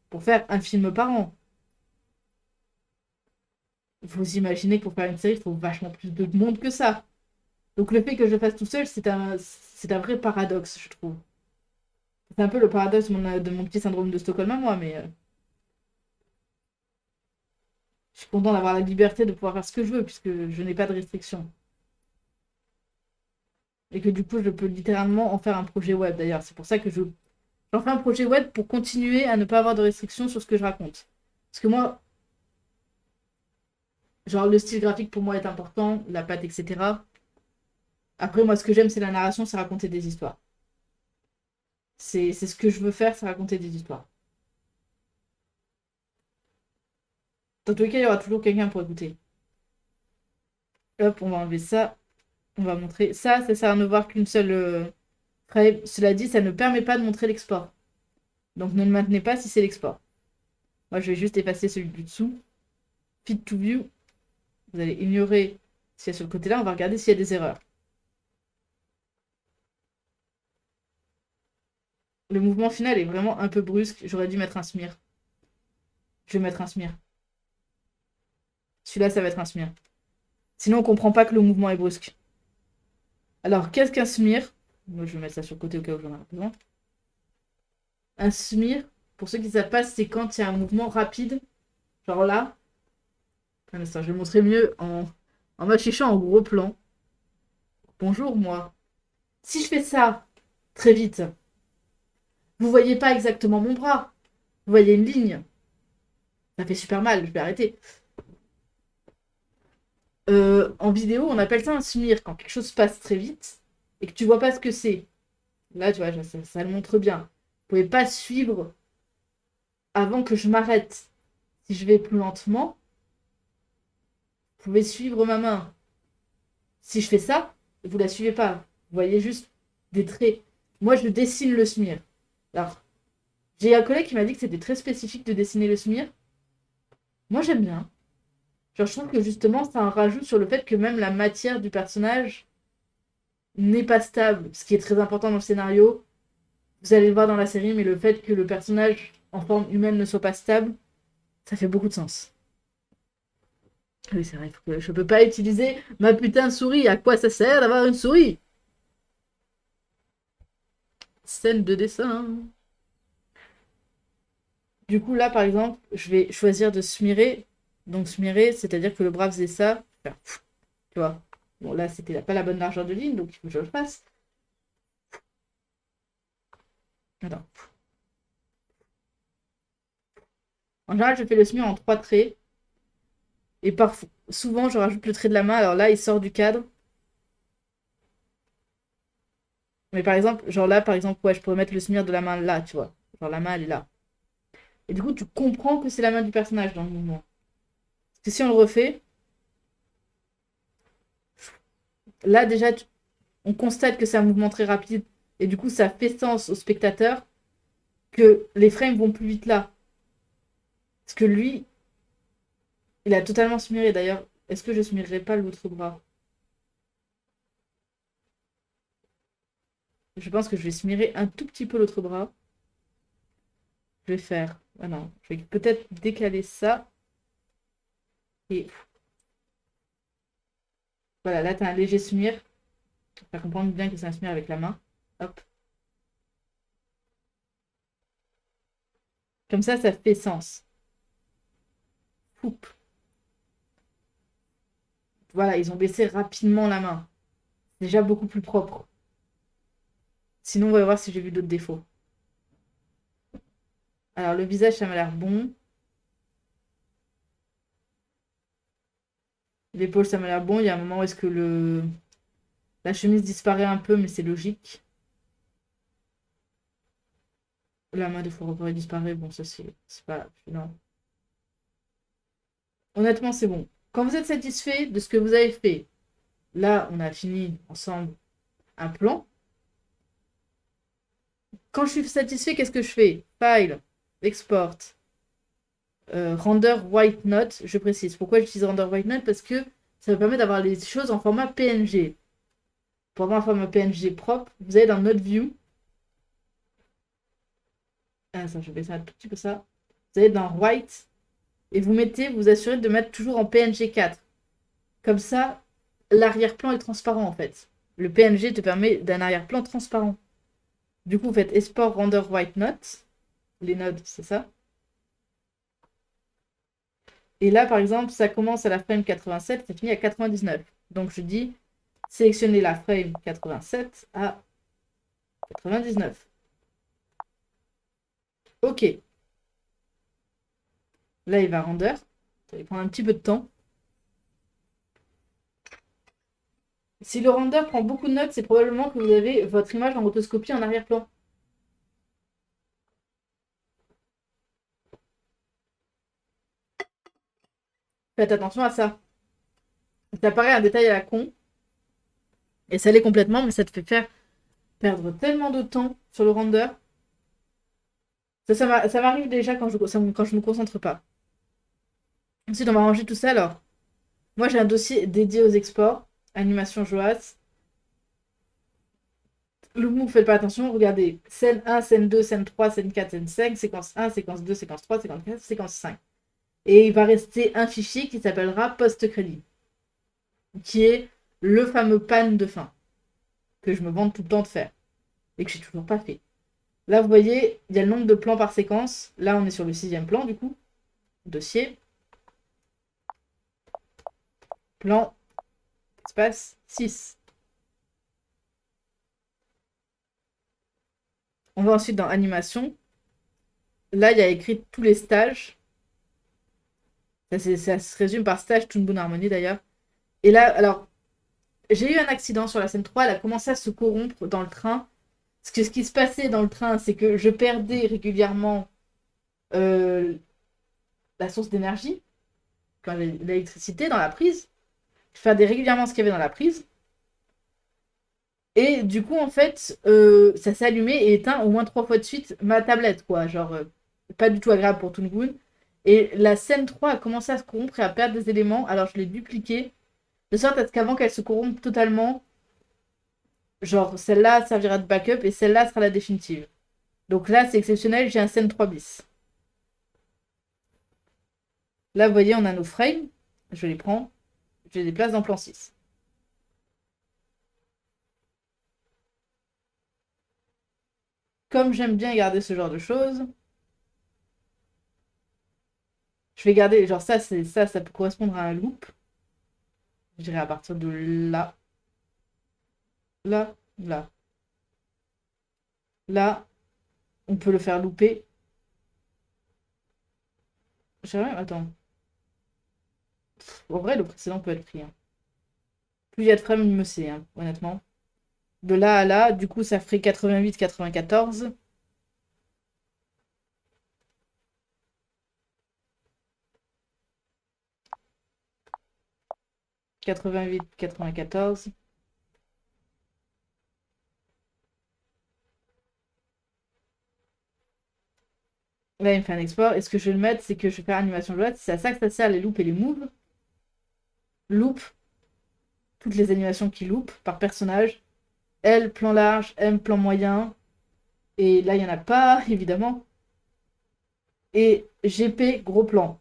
pour faire un film par an. Vous imaginez que pour faire une série, il faut vachement plus de monde que ça. Donc le fait que je le fasse tout seul, c'est un vrai paradoxe, je trouve. C'est un peu le paradoxe de mon petit syndrome de Stockholm à moi, mais je suis content d'avoir la liberté de pouvoir faire ce que je veux, puisque je n'ai pas de restrictions. Et que du coup, je peux littéralement en faire un projet web, d'ailleurs. C'est pour ça que j'en fais un projet web pour continuer à ne pas avoir de restrictions sur ce que je raconte. Parce que moi, genre, le style graphique pour moi est important, la patte, etc. Après, moi, ce que j'aime, c'est la narration, c'est raconter des histoires. C'est ce que je veux faire, c'est raconter des histoires. Dans tous les cas, il y aura toujours quelqu'un pour écouter. Hop, on va enlever ça. On va montrer. Ça sert à ne voir qu'une seule frame. Cela dit, ça ne permet pas de montrer l'export. Donc ne le maintenez pas si c'est l'export. Moi, je vais juste effacer celui du dessous. Fit to view. Vous allez ignorer ce qu'il y a sur le côté-là. On va regarder s'il y a des erreurs. Le mouvement final est vraiment un peu brusque. J'aurais dû mettre un smear. Je vais mettre un smear. Celui-là, ça va être un smear. Sinon, on comprend pas que le mouvement est brusque. Alors, qu'est-ce qu'un smear? Moi, je vais mettre ça sur le côté au cas où j'en ai besoin. Un smear, pour ceux qui ne savent pas, c'est quand il y a un mouvement rapide. Genre là. Un instant, je vais montrer mieux en m'affichant en gros plan. Bonjour, moi. Si je fais ça très vite, vous voyez pas exactement mon bras. Vous voyez une ligne. Ça fait super mal, je vais arrêter. En vidéo, on appelle ça un smear quand quelque chose passe très vite et que tu vois pas ce que c'est. Là, tu vois, ça le montre bien. Vous pouvez pas suivre avant que je m'arrête. Si je vais plus lentement, vous pouvez suivre ma main. Si je fais ça, vous la suivez pas. Vous voyez juste des traits. Moi, je dessine le smear. Alors, j'ai un collègue qui m'a dit que c'était très spécifique de dessiner le smear. Moi, j'aime bien. Genre, je trouve que justement, ça en rajoute sur le fait que même la matière du personnage n'est pas stable, ce qui est très important dans le scénario. Vous allez le voir dans la série, mais le fait que le personnage en forme humaine ne soit pas stable, ça fait beaucoup de sens. Ah oui, c'est vrai, je peux pas utiliser ma putain de souris. À quoi ça sert d'avoir une souris? Scène de dessin. Du coup, là, par exemple, je vais choisir de smirer. Donc, smirer, c'est-à-dire que le bras faisait ça. Enfin, tu vois. Bon, là, c'était pas la bonne largeur de ligne, donc il faut que je le fasse. Attends. En général, je fais le smear en 3 traits. Et parfois, souvent, je rajoute le trait de la main. Alors là, il sort du cadre. Mais par exemple, genre là, par exemple, ouais, je pourrais mettre le smear de la main là, tu vois. Genre la main, elle est là. Et du coup, tu comprends que c'est la main du personnage dans le mouvement. Parce que si on le refait, là, déjà, on constate que c'est un mouvement très rapide. Et du coup, ça fait sens au spectateur que les frames vont plus vite là. Parce que lui, il a totalement smearé. D'ailleurs, est-ce que je smearerais pas l'autre bras? Je pense que je vais smearer un tout petit peu l'autre bras. Je vais faire... Ah non, je vais peut-être décaler ça. Et voilà, là, tu as un léger smear. Ça comprendre bien que c'est un smear avec la main. Hop. Comme ça fait sens. Oup. Voilà, ils ont baissé rapidement la main. Déjà beaucoup plus propre. Sinon, on va voir si j'ai vu d'autres défauts. Alors, le visage, ça m'a l'air bon. L'épaule, ça m'a l'air bon. Il y a un moment où est-ce que la chemise disparaît un peu, mais c'est logique. La main de Foureray disparaît. Bon, ça, c'est pas... Non. Honnêtement, c'est bon. Quand vous êtes satisfait de ce que vous avez fait, là, on a fini ensemble un plan. Quand je suis satisfait, qu'est-ce que je fais? File, export, render white note. Je précise. Pourquoi j'utilise render white note? Parce que ça me permet d'avoir les choses en format PNG. Pour avoir un format PNG propre, vous allez dans Note View. Ah, ça, je vais baisser un tout petit peu ça. Vous allez dans White et vous assurez de mettre toujours en PNG 4. Comme ça, l'arrière-plan est transparent en fait. Le PNG te permet d'un arrière-plan transparent. Du coup, vous faites export render white note. Les nodes, c'est ça. Et là, par exemple, ça commence à la frame 87, ça finit à 99. Donc je dis sélectionner la frame 87 à 99. Ok. Là, il va render. Ça va prendre un petit peu de temps. Si le render prend beaucoup de notes, c'est probablement que vous avez votre image en rotoscopie en arrière-plan. Faites attention à ça. Ça paraît un détail à la con, et ça l'est complètement, mais ça te fait faire perdre tellement de temps sur le render. Ça m'arrive déjà quand je me concentre pas. Ensuite, on va ranger tout ça. Alors, moi, j'ai un dossier dédié aux exports, animation Joas. Le move, faites pas attention. Regardez, scène 1, scène 2, scène 3, scène 4, scène 5, séquence 1, séquence 2, séquence 3, séquence 4, séquence 5. Et il va rester un fichier qui s'appellera post-crédit, qui est le fameux pan de fin, que je me vante tout le temps de faire, et que j'ai toujours pas fait. Là, vous voyez, il y a le nombre de plans par séquence. Là, on est sur le 6e plan, du coup. Dossier. Plan. Espace 6. On va ensuite dans animation. Là, il y a écrit tous les stages. Ça se résume par stage Toon Boom Harmony, d'ailleurs. Et là, alors, j'ai eu un accident sur la scène 3. Elle a commencé à se corrompre dans le train. Ce qui se passait dans le train, c'est que je perdais régulièrement euh, la source d'énergie, quand l'électricité dans la prise. Je perdais régulièrement ce qu'il y avait dans la prise. Et du coup, en fait, ça s'est allumé et éteint au moins 3 fois de suite ma tablette, quoi. Genre, pas du tout agréable pour Toon Boom. Et la scène 3 a commencé à se corrompre et à perdre des éléments. Alors, je l'ai dupliquée. De sorte à ce qu'avant qu'elle se corrompe totalement, genre, celle-là servira de backup et celle-là sera la définitive. Donc là, c'est exceptionnel, j'ai un scène 3 bis. Là, vous voyez, on a nos frames. Je les prends. Je les déplace dans plan 6. Comme j'aime bien garder ce genre de choses, je vais garder, genre ça peut correspondre à un loop. Je dirais à partir de là, là, là. Là, on peut le faire louper. Attends. En vrai, le précédent peut être pris, hein. Plus il y a de frames, mieux c'est, hein, honnêtement. De là à là, du coup, ça ferait 88, 94. 88, 94. Là, il me fait un export. Et ce que je vais le mettre, c'est que je vais faire animation jouette. C'est à ça que ça sert, les loops et les moves. Loop, toutes les animations qui loop par personnage. L, plan large, M, plan moyen. Et là, il n'y en a pas, évidemment. Et GP, gros plan.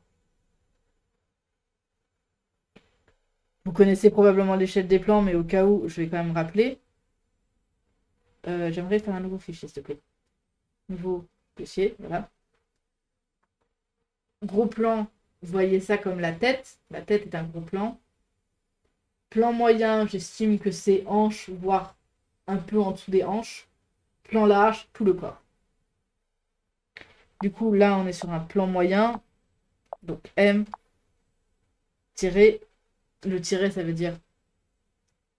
Vous connaissez probablement l'échelle des plans, mais au cas où, je vais quand même rappeler. J'aimerais faire un nouveau fichier, s'il te plaît. Nouveau fichier, voilà. Gros plan, vous voyez ça comme la tête. La tête est un gros plan. Plan moyen, j'estime que c'est hanches, voire un peu en dessous des hanches. Plan large, tout le corps. Du coup, là, on est sur un plan moyen. Donc, M, tiré. Le tiré, ça veut dire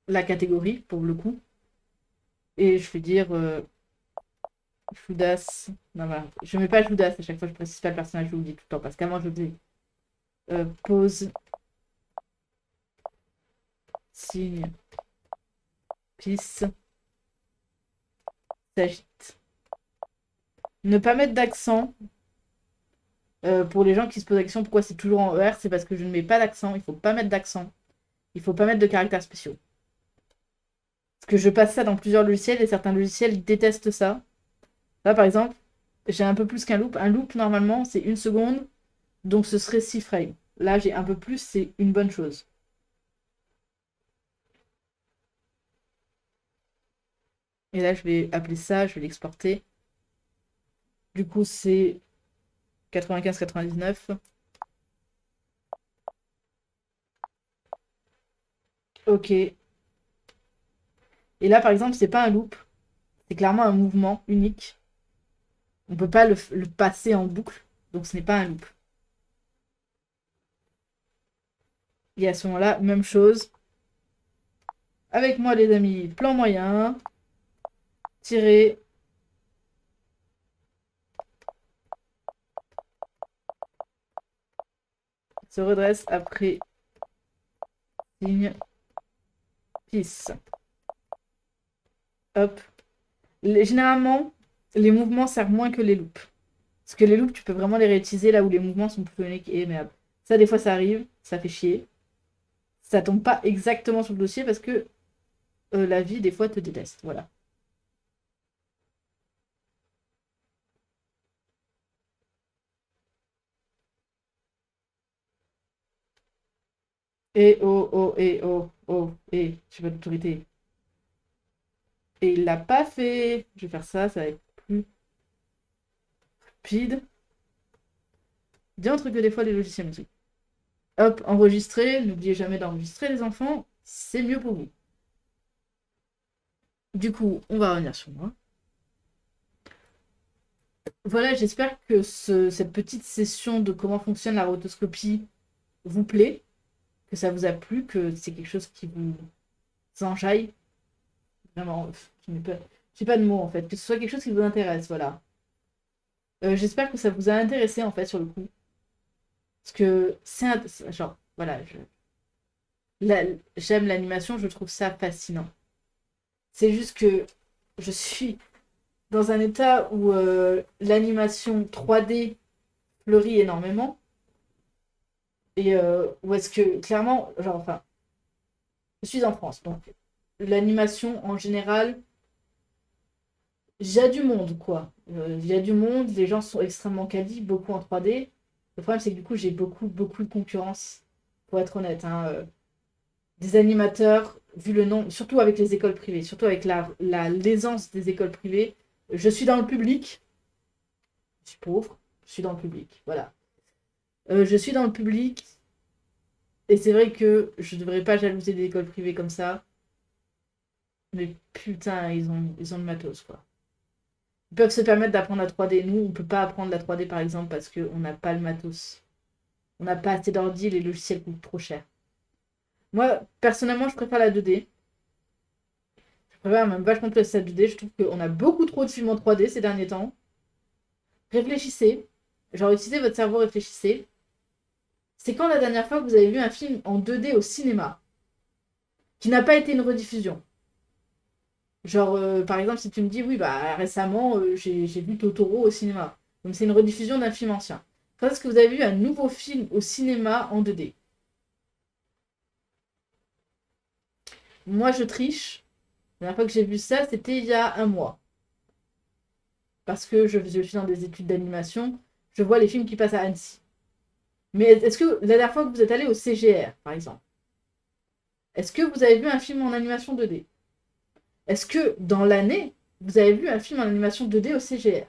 la catégorie, pour le coup. Et je vais dire Choudas. Non, voilà. Je mets pas Choudas à chaque fois, je précise pas le personnage, je vous le dis tout le temps. Parce qu'avant, je dis pause, signe, pisse, s'agite. Ne pas mettre d'accent. Pour les gens qui se posent la question pourquoi c'est toujours en ER, c'est parce que je ne mets pas d'accent. Il faut pas mettre d'accent. Il faut pas mettre de caractères spéciaux. Parce que je passe ça dans plusieurs logiciels et certains logiciels détestent ça. Là, par exemple, j'ai un peu plus qu'un loop. Un loop, normalement, c'est 1 seconde. Donc, ce serait 6 frames. Là, j'ai un peu plus, c'est une bonne chose. Et là, je vais appeler ça, je vais l'exporter. Du coup, c'est 95-99. Ok. Et là, par exemple, c'est pas un loop. C'est clairement un mouvement unique. On peut pas le passer en boucle. Donc, ce n'est pas un loop. Et à ce moment-là, même chose. Avec moi, les amis, plan moyen. Tirer. Se redresse après signe. Peace. Hop. Généralement, les mouvements servent moins que les loops. Parce que les loops, tu peux vraiment les réutiliser là où les mouvements sont plutôt uniques et aimables. Ça, des fois, ça arrive, ça fait chier. Ça tombe pas exactement sur le dossier parce que la vie, des fois, te déteste. Voilà. J'ai pas d'autorité. Et il l'a pas fait. Je vais faire ça, ça va être plus rapide. Bien truc que des fois, les logiciels me disent. Hop, enregistrer. N'oubliez jamais d'enregistrer, les enfants. C'est mieux pour vous. Du coup, on va revenir sur moi. Voilà, j'espère que cette petite session de comment fonctionne la rotoscopie vous plaît, que ça vous a plu, que c'est quelque chose qui vous enjaille. Vraiment, j'ai pas de mots en fait, que ce soit quelque chose qui vous intéresse, voilà. J'espère que ça vous a intéressé en fait sur le coup. Parce que genre, voilà, j'aime l'animation, je trouve ça fascinant. C'est juste que je suis dans un état où l'animation 3D fleurit énormément. Et où est-ce que, clairement, genre, enfin, je suis en France, donc l'animation en général, j'ai du monde, quoi. Il y a du monde, les gens sont extrêmement quali, beaucoup en 3D. Le problème, c'est que du coup, j'ai beaucoup de concurrence, pour être honnête, hein. Des animateurs, vu le nom, surtout avec les écoles privées, surtout avec l'aisance des écoles privées. Je suis dans le public, je suis pauvre, je suis dans le public, voilà. Je suis dans le public, et c'est vrai que je devrais pas jalouser des écoles privées comme ça. Mais putain, ils ont le matos, quoi. Ils peuvent se permettre d'apprendre la 3D. Nous, on peut pas apprendre la 3D, par exemple, parce qu'on n'a pas le matos. On n'a pas assez d'ordi, les logiciels coûtent trop cher. Moi, personnellement, je préfère la 2D. Je préfère même vachement plus la 2D. Je trouve qu'on a beaucoup trop de films en 3D ces derniers temps. Réfléchissez. Genre, utilisez votre cerveau, réfléchissez. C'est quand la dernière fois que vous avez vu un film en 2D au cinéma qui n'a pas été une rediffusion? Genre, par exemple, si tu me dis, oui, bah récemment, j'ai vu Totoro au cinéma. Donc c'est une rediffusion d'un film ancien. Quand est-ce que vous avez vu un nouveau film au cinéma en 2D? Moi, je triche. La dernière fois que j'ai vu ça, c'était il y a un mois. Parce que je suis dans des études d'animation, je vois les films qui passent à Annecy. Mais est-ce que la dernière fois que vous êtes allé au CGR, par exemple, est-ce que vous avez vu un film en animation 2D? Est-ce que dans l'année, vous avez vu un film en animation 2D au CGR?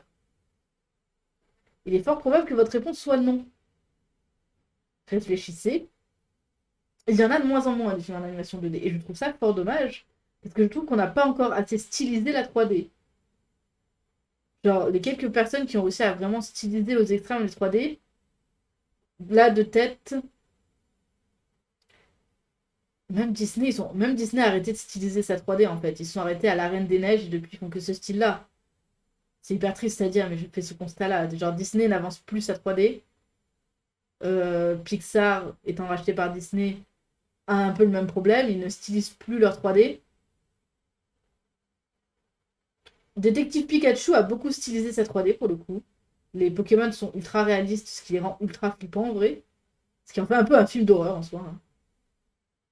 Il est fort probable que votre réponse soit non. Réfléchissez. Il y en a de moins en moins des films en animation 2D. Et je trouve ça fort dommage. Parce que je trouve qu'on n'a pas encore assez stylisé la 3D. Genre, les quelques personnes qui ont réussi à vraiment styliser aux extrêmes les 3D, là, de tête, même Disney a arrêté de styliser sa 3D en fait. Ils se sont arrêtés à la Reine des Neiges et depuis ils font que ce style-là. C'est hyper triste à dire, mais je fais ce constat-là. Genre, Disney n'avance plus sa 3D. Pixar, étant racheté par Disney, a un peu le même problème. Ils ne stylisent plus leur 3D. Détective Pikachu a beaucoup stylisé sa 3D pour le coup. Les Pokémon sont ultra réalistes, ce qui les rend ultra flippants en vrai. Ce qui en fait un peu un film d'horreur en soi, hein.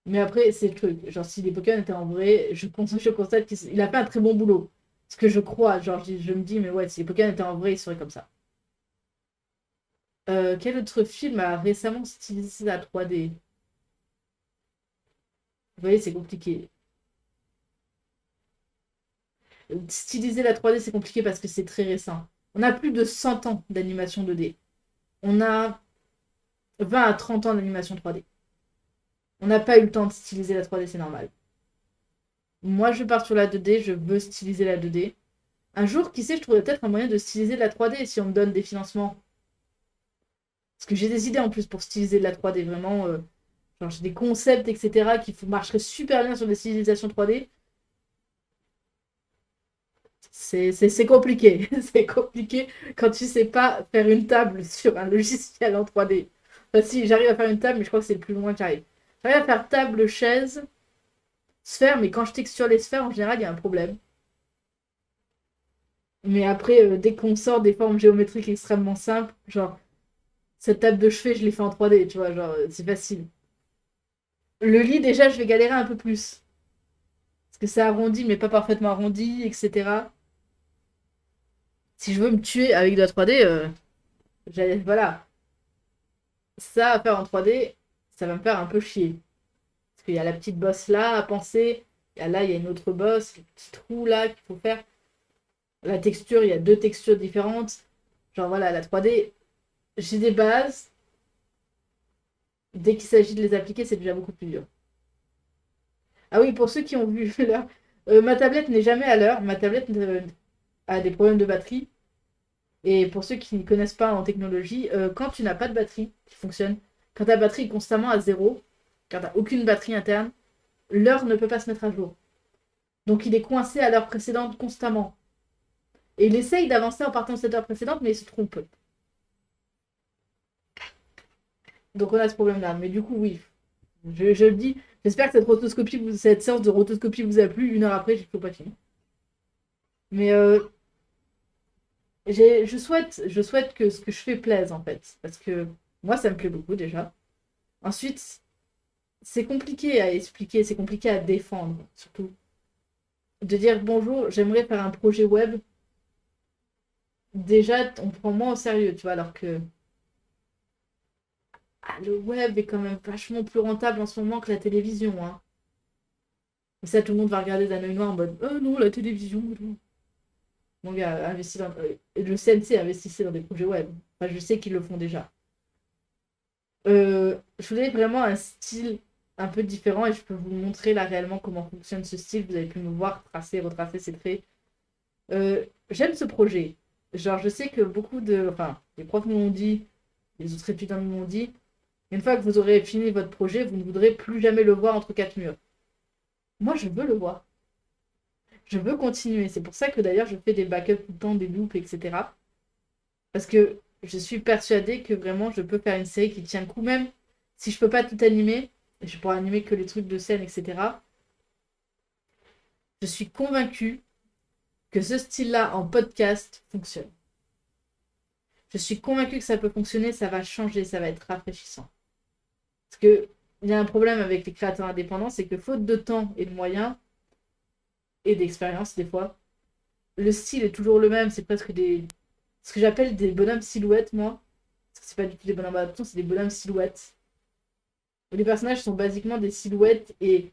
Mais après, c'est le truc. Genre, si les Pokémon étaient en vrai, je constate qu'il a fait un très bon boulot. Ce que je crois. Genre, je me dis, mais ouais, si les Pokémon étaient en vrai, ils seraient comme ça. Quel autre film a récemment stylisé la 3D? Vous voyez, c'est compliqué. Styliser la 3D, c'est compliqué parce que c'est très récent. On a plus de 100 ans d'animation 2D. On a 20 à 30 ans d'animation 3D. On n'a pas eu le temps de styliser la 3D, c'est normal. Moi, je pars sur la 2D, je veux styliser la 2D. Un jour, qui sait, je trouverai peut-être un moyen de styliser la 3D si on me donne des financements. Parce que j'ai des idées en plus pour styliser de la 3D, vraiment. Genre, j'ai des concepts, etc., qui marcheraient super bien sur des stylisations 3D. C'est compliqué. C'est compliqué quand tu sais pas faire une table sur un logiciel en 3D. Enfin, si, j'arrive à faire une table, mais je crois que c'est le plus loin que j'arrive. J'arrive à faire table, chaise, sphère, mais quand je texture les sphères, en général, il y a un problème. Mais après, dès qu'on sort des formes géométriques extrêmement simples, genre, cette table de chevet, je l'ai fait en 3D, tu vois, genre, c'est facile. Le lit, déjà, je vais galérer un peu plus. Parce que c'est arrondi, mais pas parfaitement arrondi, etc. Si je veux me tuer avec de la 3D, voilà. Ça à faire en 3D, ça va me faire un peu chier. Parce qu'il y a la petite bosse là à penser. Là, il y a une autre bosse, le petit trou là qu'il faut faire. La texture, il y a deux textures différentes. Genre voilà, la 3D, j'ai des bases. Dès qu'il s'agit de les appliquer, c'est déjà beaucoup plus dur. Ah oui, pour ceux qui ont vu l'heure, ma tablette n'est jamais à l'heure. Ma tablette a des problèmes de batterie. Et pour ceux qui ne connaissent pas en technologie, quand tu n'as pas de batterie qui fonctionne, quand ta batterie est constamment à zéro, quand tu n'as aucune batterie interne, l'heure ne peut pas se mettre à jour. Donc il est coincé à l'heure précédente constamment. Et il essaye d'avancer en partant de cette heure précédente, mais il se trompe. Donc on a ce problème-là. Mais du coup, oui, je le dis. J'espère que cette séance de rotoscopie vous a plu. Une heure après, j'ai toujours pas fini. Mais je souhaite que ce que je fais plaise, en fait. Parce que moi, ça me plaît beaucoup déjà. Ensuite, c'est compliqué à expliquer, c'est compliqué à défendre, surtout. De dire bonjour, j'aimerais faire un projet web. Déjà, on prend moins au sérieux, tu vois, alors que le web est quand même vachement plus rentable en ce moment que la télévision, hein. Et ça, tout le monde va regarder d'un œil noir en mode oh non, la télévision. Mon gars, le CNC investissait dans des projets web. Enfin, je sais qu'ils le font déjà. Je voulais vraiment un style un peu différent et je peux vous montrer là réellement comment fonctionne ce style. Vous avez pu me voir tracer, retracer ces traits. J'aime ce projet. Genre, je sais que beaucoup de. Enfin, les profs m'ont dit, les autres étudiants m'ont dit, une fois que vous aurez fini votre projet, vous ne voudrez plus jamais le voir entre quatre murs. Moi, je veux le voir. Je veux continuer. C'est pour ça que d'ailleurs, je fais des backups tout le temps, des loops, etc. Parce que je suis persuadée que vraiment, je peux faire une série qui tient le coup, même si je peux pas tout animer, je pourrais animer que les trucs de scène, etc. Je suis convaincue que ce style-là en podcast fonctionne. Je suis convaincue que ça peut fonctionner, ça va changer, ça va être rafraîchissant. Parce que il y a un problème avec les créateurs indépendants, c'est que faute de temps et de moyens, et d'expérience des fois, le style est toujours le même, c'est presque ce que j'appelle des bonhommes silhouettes, moi. Parce que c'est pas du tout des bonhommes adaptations, c'est des bonhommes silhouettes. Les personnages sont basiquement des silhouettes et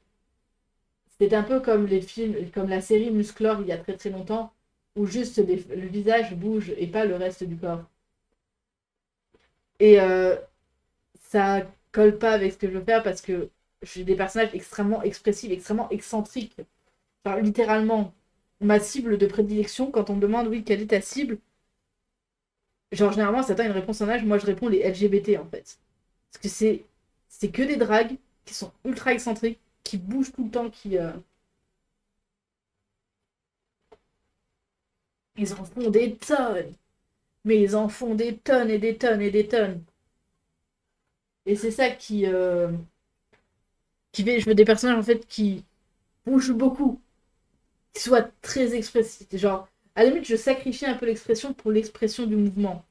c'est un peu comme les films, comme la série Musclor il y a très très longtemps, où juste le visage bouge et pas le reste du corps. Et ça colle pas avec ce que je veux faire parce que j'ai des personnages extrêmement expressifs, extrêmement excentriques. Enfin, littéralement, ma cible de prédilection, quand on me demande, oui, quelle est ta cible, genre, généralement, ça attend une réponse en âge, moi je réponds les LGBT en fait. Parce que c'est que des dragues qui sont ultra excentriques, qui bougent tout le temps, ils en font des tonnes. Mais ils en font des tonnes et des tonnes et des tonnes. Et c'est ça qui fait. Je veux des personnages en fait qui bougent beaucoup, qui soient très expressifs. Genre, à la limite, je sacrifie un peu l'expression pour l'expression du mouvement.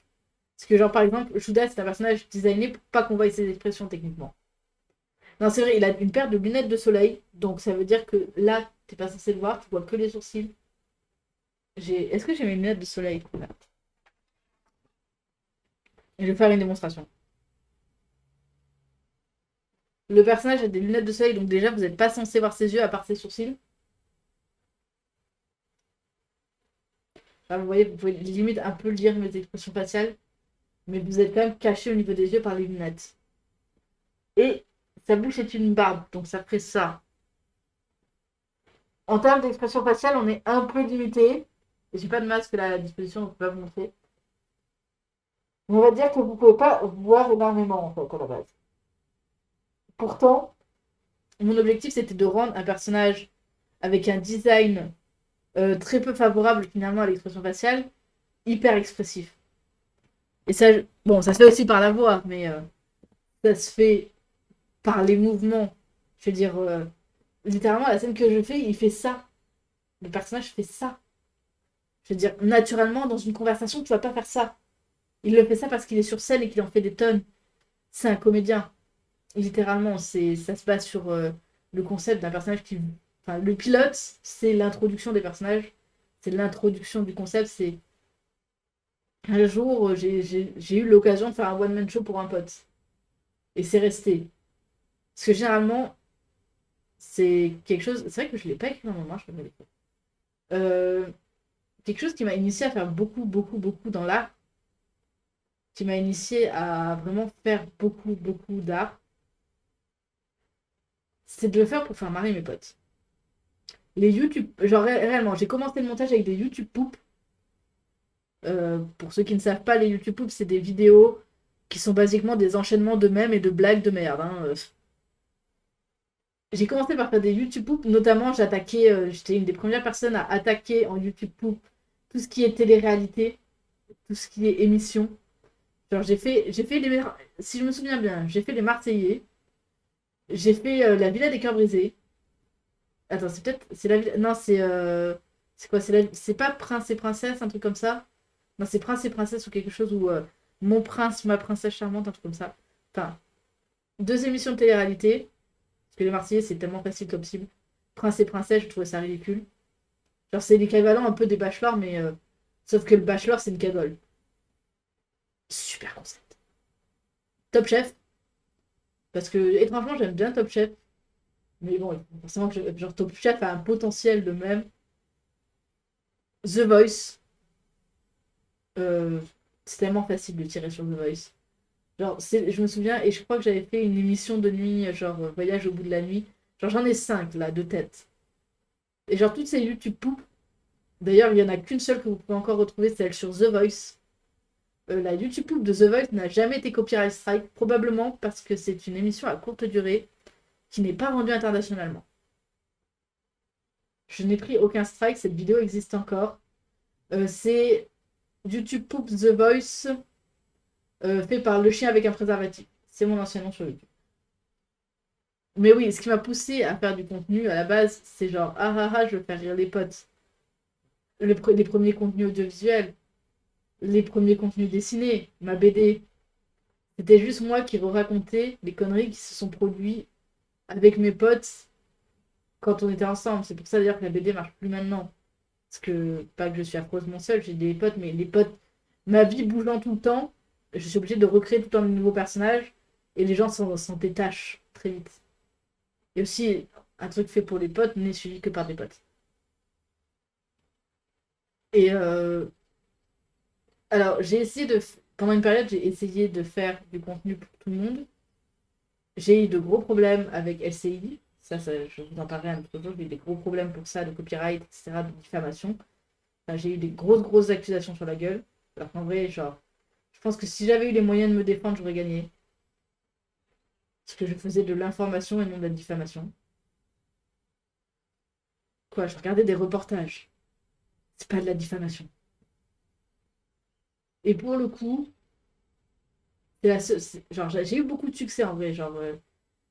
Parce que, genre, par exemple, Shuda, c'est un personnage designé pour pas qu'on voie ses expressions techniquement. Non, c'est vrai, il a une paire de lunettes de soleil, donc ça veut dire que là, t'es pas censé le voir, tu vois que les sourcils. Est-ce que j'ai mes lunettes de soleil? Là. Je vais faire une démonstration. Le personnage a des lunettes de soleil, donc déjà, vous n'êtes pas censé voir ses yeux à part ses sourcils. Enfin, vous voyez, vous pouvez limite un peu lire mes expressions faciales, mais vous êtes quand même caché au niveau des yeux par les lunettes. Et sa bouche est une barbe, donc ça ferait ça. En termes d'expression faciale, on est un peu limité. J'ai pas de masque là à la disposition, donc je peux pas vous montrer. Mais on va dire que vous pouvez pas voir énormément en fait à la base. Pourtant, mon objectif c'était de rendre un personnage avec un design très peu favorable finalement à l'expression faciale, hyper expressif. Et ça, bon, ça se fait aussi par la voix, mais ça se fait par les mouvements. Je veux dire, littéralement, la scène que je fais, il fait ça. Le personnage fait ça. Je veux dire, naturellement, dans une conversation, tu vas pas faire ça. Il le fait ça parce qu'il est sur scène et qu'il en fait des tonnes. C'est un comédien. Littéralement, ça se base sur le concept d'un personnage qui. Enfin, le pilote, c'est l'introduction des personnages. C'est l'introduction du concept. C'est un jour, j'ai eu l'occasion de faire un one-man show pour un pote. Et c'est resté. Parce que généralement, c'est quelque chose. C'est vrai que je l'ai pas écrit dans mon marche, je vais l'écrire. Euh, quelque chose qui m'a initié à faire beaucoup, beaucoup, beaucoup dans l'art. Qui m'a initié à vraiment faire beaucoup, beaucoup d'art. C'est de le faire pour faire marrer mes potes. Les YouTube. Genre, réellement, j'ai commencé le montage avec des YouTube poop. Pour ceux qui ne savent pas, les YouTube poop, c'est des vidéos qui sont basiquement des enchaînements de mèmes et de blagues de merde. Hein. J'ai commencé par faire des YouTube poop, notamment j'attaquais, j'étais une des premières personnes à attaquer en YouTube poop tout ce qui est télé-réalité, tout ce qui est émission. Genre j'ai fait les, si je me souviens bien, j'ai fait les Marseillais, j'ai fait la Villa des Cœurs Brisés. Attends, c'est peut-être, c'est la, non c'est quoi, c'est pas Prince et Princesse, un truc comme ça. Non, c'est Prince et Princesse ou quelque chose où mon prince, ma princesse charmante, un truc comme ça. Enfin, deux émissions de télé-réalité. Parce que les Marseillais, c'est tellement facile comme cible. Prince et Princesse, je trouvais ça ridicule. Genre, c'est l'équivalent un peu des Bachelors, mais sauf que le Bachelor, c'est une cagole. Super concept. Top Chef, parce que étrangement, j'aime bien Top Chef. Mais bon, forcément, genre Top Chef a un potentiel de même. The Voice, euh, c'est tellement facile de tirer sur The Voice. Genre, je me souviens, et je crois que j'avais fait une émission de nuit, genre Voyage au bout de la nuit. Genre, j'en ai 5 là, de tête. Et genre, toutes ces YouTube poop, d'ailleurs, il n'y en a qu'une seule que vous pouvez encore retrouver, c'est celle sur The Voice. La YouTube pub de The Voice n'a jamais été copyright strike, probablement parce que c'est une émission à courte durée qui n'est pas vendue internationalement. Je n'ai pris aucun strike, cette vidéo existe encore. C'est YouTube Poop The Voice fait par le chien avec un préservatif. C'est mon ancien nom sur YouTube. Mais oui, ce qui m'a poussé à faire du contenu à la base, c'est genre ah ah ah, je veux faire rire les potes. Les premiers contenus audiovisuels, les premiers contenus dessinés, ma BD. C'était juste moi qui racontais les conneries qui se sont produites avec mes potes quand on était ensemble. C'est pour ça d'ailleurs que la BD marche plus maintenant. Parce que, pas que je suis affreusement seule, j'ai des potes, mais les potes, ma vie bougeant tout le temps, je suis obligée de recréer tout le temps de nouveaux personnages et les gens s'en détachent très vite. Et aussi, un truc fait pour les potes n'est suivi que par des potes. Et alors, j'ai essayé de. Pendant une période, j'ai essayé de faire du contenu pour tout le monde. J'ai eu de gros problèmes avec LCI. Ça, je vous en parlerai un autre jour. J'ai eu des gros problèmes pour ça, de copyright, etc., de diffamation. Enfin, j'ai eu des grosses, grosses accusations sur la gueule. Alors qu'en vrai, genre, je pense que si j'avais eu les moyens de me défendre, j'aurais gagné. Parce que je faisais de l'information et non de la diffamation. Quoi, je regardais des reportages. C'est pas de la diffamation. Et pour le coup, genre, j'ai eu beaucoup de succès en vrai. Genre,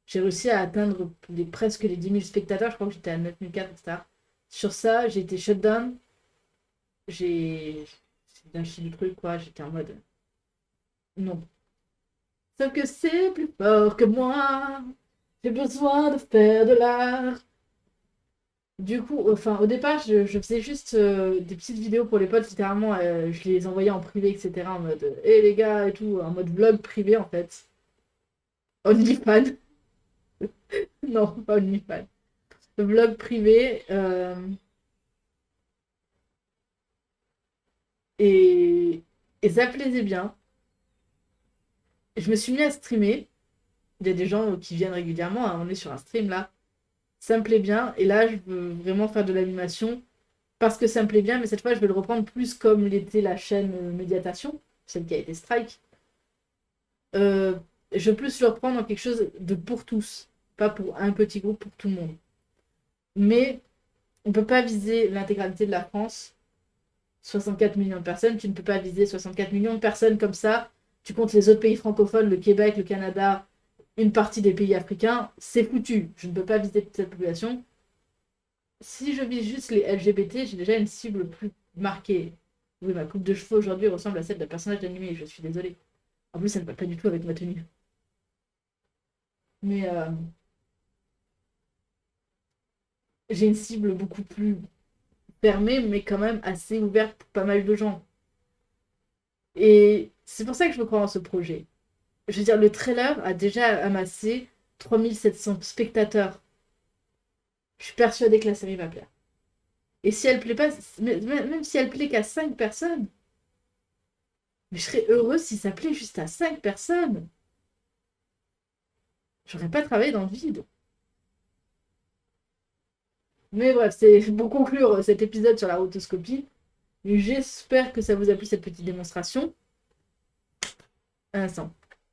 j'ai réussi à atteindre presque les 10 000 spectateurs. Je crois que j'étais à 9 400, etc. Sur ça, j'ai été shut down. J'ai lâché du truc, quoi. J'étais en mode. Non. Sauf que c'est plus fort que moi. J'ai besoin de faire de l'art. Du coup, enfin, au départ, je faisais juste des petites vidéos pour les potes, littéralement, je les envoyais en privé, etc. En mode, hé les gars, et tout, en mode vlog privé, en fait. OnlyFans. Non, pas OnlyFans. Vlog privé. Et, et ça plaisait bien. Je me suis mis à streamer. Il y a des gens qui viennent régulièrement, hein, on est sur un stream là. Ça me plaît bien. Et là, je veux vraiment faire de l'animation parce que ça me plaît bien, mais cette fois, je vais le reprendre plus comme l'était la chaîne Médiatation, celle qui a été Strike. Euh, je veux plus le reprendre en quelque chose de pour tous, pas pour un petit groupe, pour tout le monde. Mais on ne peut pas viser l'intégralité de la France, 64 millions de personnes, tu ne peux pas viser 64 millions de personnes comme ça. Tu comptes les autres pays francophones, le Québec, le Canada, une partie des pays africains, c'est foutu. Je ne peux pas viser toute cette population. Si je vise juste les LGBT, j'ai déjà une cible plus marquée. Oui, ma coupe de cheveux aujourd'hui ressemble à celle d'un personnage d'anime, je suis désolée. En plus, ça ne va pas du tout avec ma tenue. Mais j'ai une cible beaucoup plus fermée, mais quand même assez ouverte pour pas mal de gens. Et c'est pour ça que je me crois en ce projet. Je veux dire, le trailer a déjà amassé 3700 spectateurs. Je suis persuadée que la série va plaire. Et si elle plaît pas, même si elle plaît qu'à 5 personnes, mais je serais heureuse si ça plaît juste à 5 personnes. J'aurais pas travaillé dans le vide. Mais bref, c'est pour conclure cet épisode sur la rotoscopie. J'espère que ça vous a plu cette petite démonstration. Un instant.